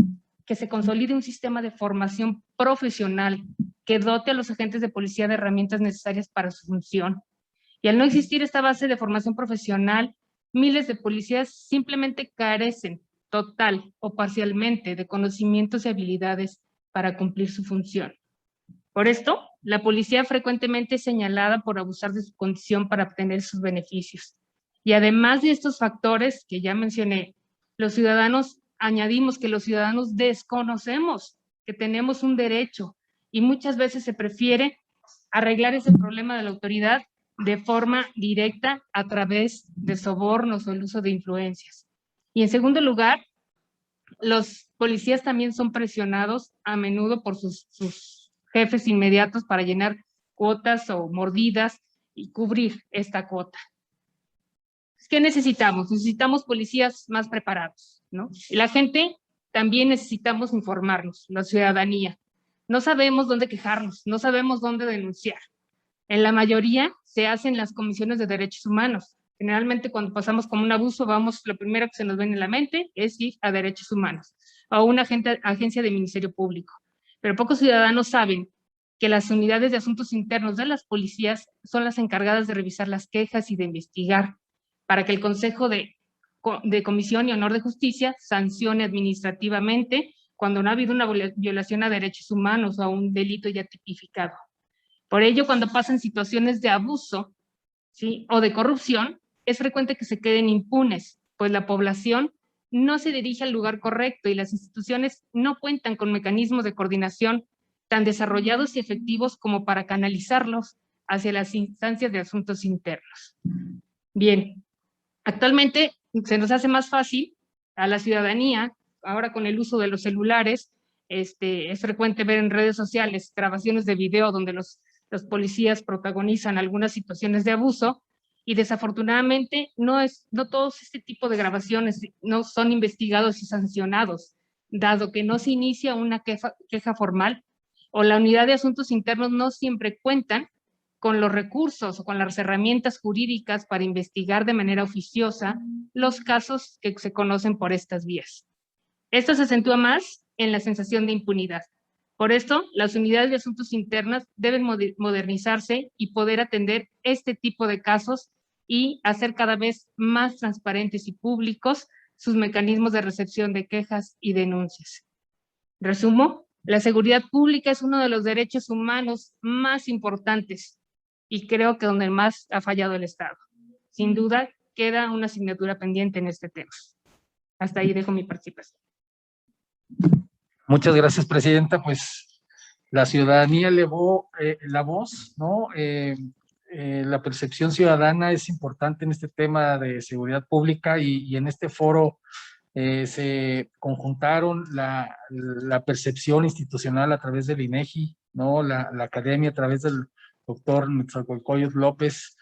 que se consolide un sistema de formación profesional que dote a los agentes de policía de herramientas necesarias para su función. Y al no existir esta base de formación profesional, miles de policías simplemente carecen total o parcialmente de conocimientos y habilidades para cumplir su función. Por esto, la policía frecuentemente es señalada por abusar de su condición para obtener sus beneficios. Y además de estos factores que ya mencioné, los ciudadanos, añadimos que los ciudadanos desconocemos que tenemos un derecho, y muchas veces se prefiere arreglar ese problema de la autoridad de forma directa a través de sobornos o el uso de influencias. Y en segundo lugar, los policías también son presionados a menudo por sus jefes inmediatos para llenar cuotas o mordidas y cubrir esta cuota. ¿Qué necesitamos? Necesitamos policías más preparados, ¿no? Y la gente también necesitamos informarnos, la ciudadanía. No sabemos dónde quejarnos, no sabemos dónde denunciar. En la mayoría se hacen las comisiones de derechos humanos. Generalmente cuando pasamos con un abuso, lo primero que se nos viene a la mente es ir a derechos humanos o a una agencia de ministerio público. Pero pocos ciudadanos saben que las unidades de asuntos internos de las policías son las encargadas de revisar las quejas y de investigar, para que el Consejo de Comisión y Honor de Justicia sancione administrativamente cuando no ha habido una violación a derechos humanos o a un delito ya tipificado. Por ello, cuando pasan situaciones de abuso, ¿sí?, o de corrupción, es frecuente que se queden impunes, pues la población no se dirige al lugar correcto y las instituciones no cuentan con mecanismos de coordinación tan desarrollados y efectivos como para canalizarlos hacia las instancias de asuntos internos. Bien, actualmente se nos hace más fácil a la ciudadanía, ahora con el uso de los celulares, es frecuente ver en redes sociales grabaciones de video donde los policías protagonizan algunas situaciones de abuso, y desafortunadamente no todos este tipo de grabaciones no son investigados y sancionados, dado que no se inicia una queja formal, o la unidad de asuntos internos no siempre cuentan con los recursos o con las herramientas jurídicas para investigar de manera oficiosa los casos que se conocen por estas vías. Esto se acentúa más en la sensación de impunidad. Por esto, las unidades de asuntos internos deben modernizarse y poder atender este tipo de casos y hacer cada vez más transparentes y públicos sus mecanismos de recepción de quejas y denuncias. Resumo, la seguridad pública es uno de los derechos humanos más importantes y creo que donde más ha fallado el Estado. Sin duda, queda una asignatura pendiente en este tema. Hasta ahí dejo mi participación. Muchas gracias, presidenta. Pues la ciudadanía elevó la voz, ¿no? La percepción ciudadana es importante en este tema de seguridad pública y en este foro se conjuntaron la percepción institucional a través del INEGI, ¿no? La academia a través del doctor Netzahualcóyotl López,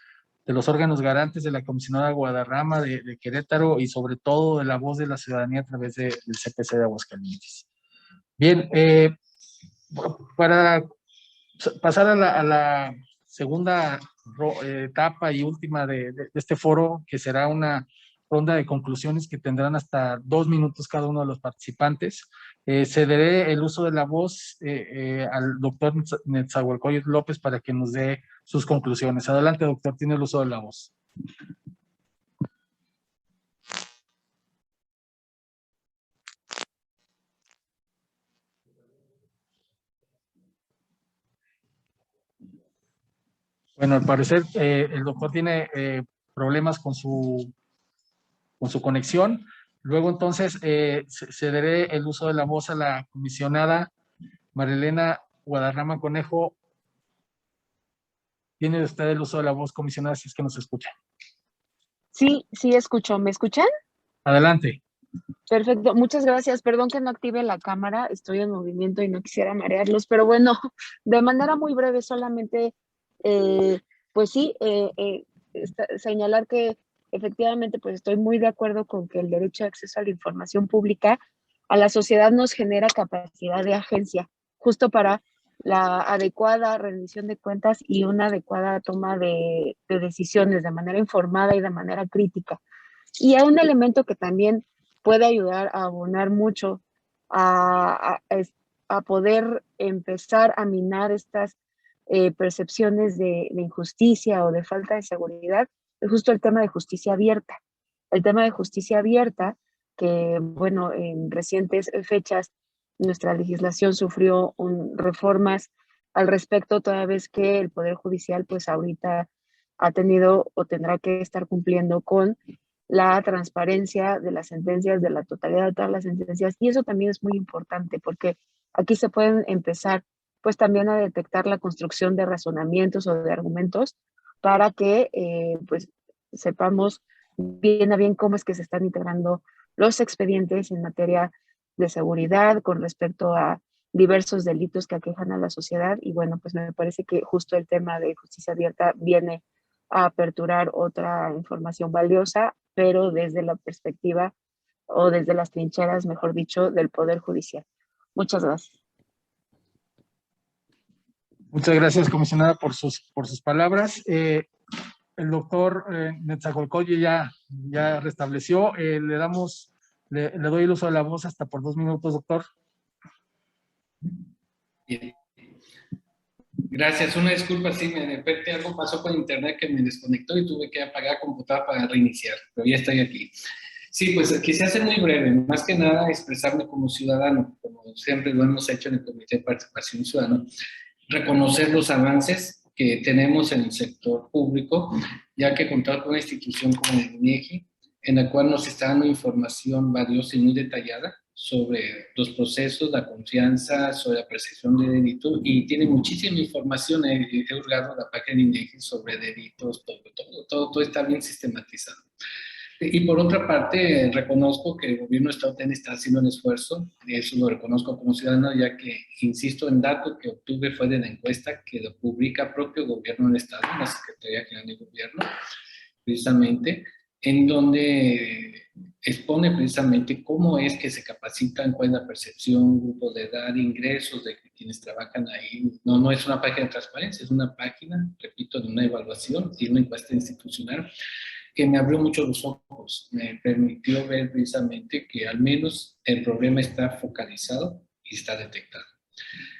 de los órganos garantes de la comisionada Guadarrama de Querétaro y sobre todo de la voz de la ciudadanía a través del CPC de Aguascalientes. Bien, para pasar a la segunda etapa y última de este foro, que será una ronda de conclusiones que tendrán hasta 2 minutos cada uno de los participantes. Cederé el uso de la voz al doctor Netzahualcóyotl López para que nos dé sus conclusiones. Adelante, doctor, tiene el uso de la voz. Bueno, al parecer el doctor tiene problemas con su conexión. Luego entonces cederé el uso de la voz a la comisionada Marilena Guadarrama Conejo. Tiene usted el uso de la voz, comisionada, si es que nos escucha. Sí, sí escucho. ¿Me escuchan? Adelante. Perfecto, muchas gracias. Perdón que no active la cámara, estoy en movimiento y no quisiera marearlos, pero bueno, de manera muy breve solamente, pues sí, señalar que efectivamente pues estoy muy de acuerdo con que el derecho de acceso a la información pública a la sociedad nos genera capacidad de agencia, justo para la adecuada rendición de cuentas y una adecuada toma de decisiones de manera informada y de manera crítica. Y hay un elemento que también puede ayudar a abonar mucho a poder empezar a minar estas percepciones de injusticia o de falta de seguridad, es justo el tema de justicia abierta. El tema de justicia abierta, que bueno, en recientes fechas nuestra legislación sufrió reformas al respecto, toda vez que el Poder Judicial pues ahorita ha tenido o tendrá que estar cumpliendo con la transparencia de las sentencias, de la totalidad de todas las sentencias, y eso también es muy importante porque aquí se pueden empezar pues también a detectar la construcción de razonamientos o de argumentos para que pues sepamos bien a bien cómo es que se están integrando los expedientes en materia de seguridad con respecto a diversos delitos que aquejan a la sociedad, y bueno, pues me parece que justo el tema de justicia abierta viene a aperturar otra información valiosa, pero desde la perspectiva o desde las trincheras, mejor dicho, del Poder Judicial. Muchas gracias. Muchas gracias, comisionada, por sus palabras. El doctor Netzahualcóyotl ya restableció. Le doy el uso de la voz hasta por 2 minutos, doctor. Bien. Gracias, una disculpa, sí, de repente algo pasó con internet que me desconectó y tuve que apagar la computadora para reiniciar, pero ya estoy aquí. Sí, pues quise ser muy breve, más que nada expresarme como ciudadano, como siempre lo hemos hecho en el Comité de Participación Ciudadana, reconocer los avances que tenemos en el sector público, ya que contar con una institución como el INEGI, en la cual nos está dando información valiosa y muy detallada sobre los procesos, la confianza, sobre la percepción de delito, y tiene muchísima información. He hurgado la página de INEGI sobre delitos, todo está bien sistematizado. Y por otra parte, reconozco que el gobierno estatal está haciendo un esfuerzo, eso lo reconozco como ciudadano, ya que, insisto, en datos que obtuve fue de la encuesta que lo publica propio gobierno del Estado, la Secretaría General de Gobierno, precisamente, en donde expone precisamente cómo es que se capacitan, cuál es la percepción, grupo de edad, ingresos de quienes trabajan ahí. No es una página de transparencia, es una página, repito, de una evaluación y una encuesta institucional que me abrió mucho los ojos, me permitió ver precisamente que al menos el problema está focalizado y está detectado.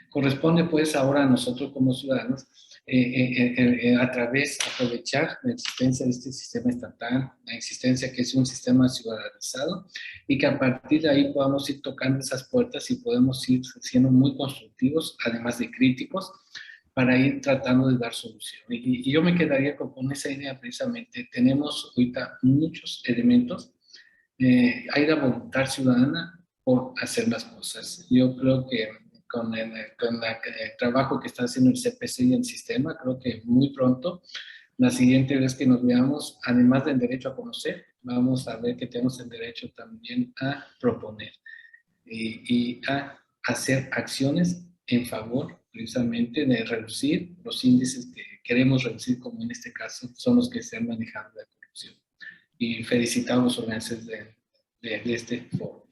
Corresponde pues ahora a nosotros como ciudadanos a través, aprovechar la existencia de este sistema estatal, la existencia que es un sistema ciudadanizado, y que a partir de ahí podamos ir tocando esas puertas y podemos ir siendo muy constructivos, además de críticos, para ir tratando de dar solución. Y yo me quedaría con esa idea precisamente. Tenemos ahorita muchos elementos, hay la voluntad ciudadana por hacer las cosas. Yo creo que con el trabajo que está haciendo el CPC y el sistema, creo que muy pronto, la siguiente vez que nos veamos, además del derecho a conocer, vamos a ver que tenemos el derecho también a proponer y a hacer acciones en favor precisamente de reducir los índices que queremos reducir, como en este caso son los que se han manejado de corrupción. Y felicitamos a los organizadores de este foro.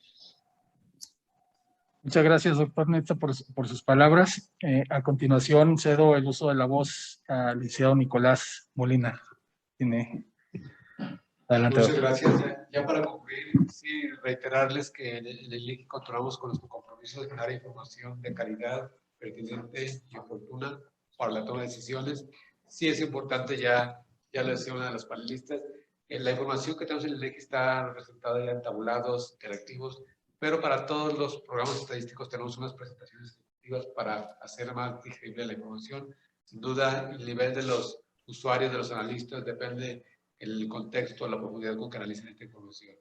Muchas gracias, doctor Neta, por sus palabras. A continuación, cedo el uso de la voz al licenciado Nicolás Molina. Adelante. Muchas gracias. Ya para concluir, sí, reiterarles que en el INEGI continuamos con nuestro compromiso de generar información de calidad, pertinente y oportuna para la toma de decisiones. Sí es importante, ya lo decía una de las panelistas, la información que tenemos en el INEGI está representada ya en tabulados interactivos, pero para todos los programas estadísticos tenemos unas presentaciones ejecutivas para hacer más digerible la información. Sin duda, el nivel de los usuarios, de los analistas, depende el contexto, la profundidad con que analicen esta información.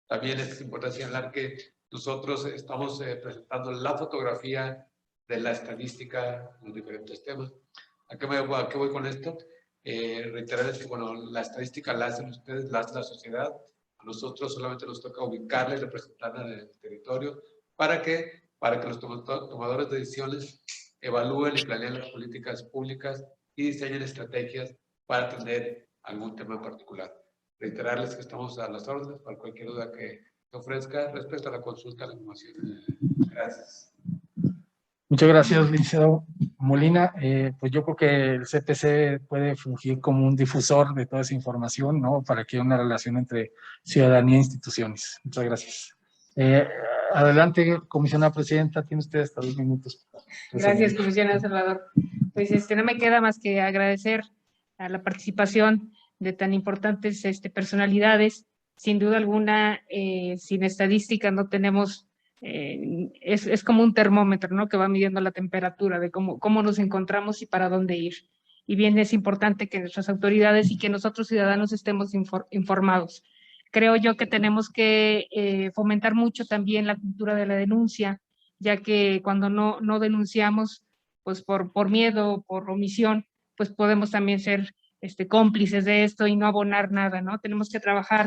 También es importante señalar que nosotros estamos presentando la fotografía de la estadística en los diferentes temas. ¿A qué voy con esto? Reiterarles que, bueno, la estadística la hacen ustedes, la hace la sociedad. A nosotros solamente nos toca ubicarla y representarla en el territorio para que los tomadores de decisiones evalúen y planeen las políticas públicas y diseñen estrategias para atender algún tema en particular. Reiterarles que estamos a las órdenes para cualquier duda que se ofrezca respecto a la consulta, a la información. Gracias. Muchas gracias, licenciado Molina. Pues yo creo que el CPC puede fungir como un difusor de toda esa información, ¿no? Para que haya una relación entre ciudadanía e instituciones. Muchas gracias. Adelante, comisionada presidenta, tiene usted hasta 2 minutos. Gracias, comisionado Salvador. Pues no me queda más que agradecer a la participación de tan importantes personalidades. Sin duda alguna, sin estadística no tenemos, es como un termómetro, ¿no? Que va midiendo la temperatura de cómo nos encontramos y para dónde ir. Y bien, es importante que nuestras autoridades y que nosotros ciudadanos estemos informados. Creo yo que tenemos que fomentar mucho también la cultura de la denuncia, ya que cuando no denunciamos, pues por miedo, por omisión, pues podemos también ser cómplices de esto y no abonar nada, ¿no? Tenemos que trabajar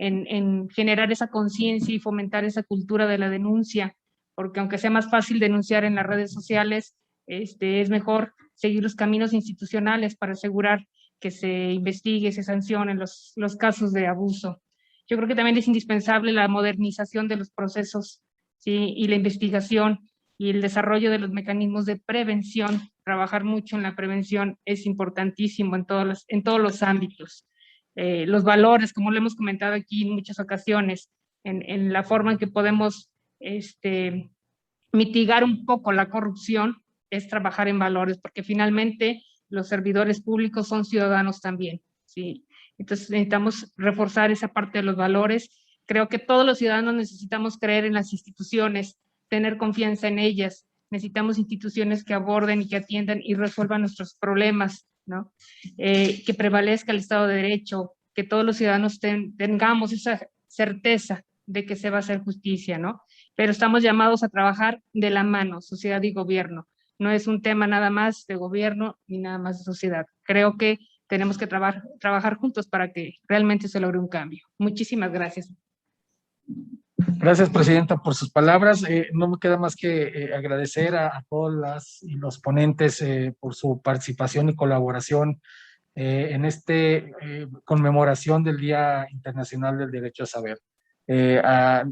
en generar esa conciencia y fomentar esa cultura de la denuncia, porque aunque sea más fácil denunciar en las redes sociales, es mejor seguir los caminos institucionales para asegurar que se investigue, se sancionen los casos de abuso. Yo creo que también es indispensable la modernización de los procesos, ¿sí? Y la investigación y el desarrollo de los mecanismos de prevención. Trabajar mucho en la prevención es importantísimo en todos los ámbitos. Los valores, como lo hemos comentado aquí en muchas ocasiones, en la forma en que podemos mitigar un poco la corrupción, es trabajar en valores, porque finalmente los servidores públicos son ciudadanos también, ¿sí? Entonces necesitamos reforzar esa parte de los valores. Creo que todos los ciudadanos necesitamos creer en las instituciones, tener confianza en ellas. Necesitamos instituciones que aborden y que atiendan y resuelvan nuestros problemas, ¿no? Que prevalezca el Estado de Derecho, que todos los ciudadanos tengamos esa certeza de que se va a hacer justicia, ¿no? Pero estamos llamados a trabajar de la mano, sociedad y gobierno. No es un tema nada más de gobierno ni nada más de sociedad. Creo que tenemos que trabajar juntos para que realmente se logre un cambio. Muchísimas gracias. Gracias, Presidenta, por sus palabras. No me queda más que agradecer a todas las y los ponentes por su participación y colaboración en este conmemoración del Día Internacional del Derecho a Saber. A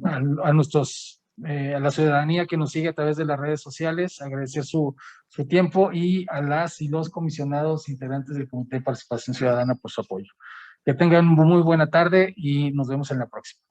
la ciudadanía que nos sigue a través de las redes sociales, agradecer su tiempo, y a las y los comisionados integrantes del Comité de Participación Ciudadana por su apoyo. Que tengan muy buena tarde y nos vemos en la próxima.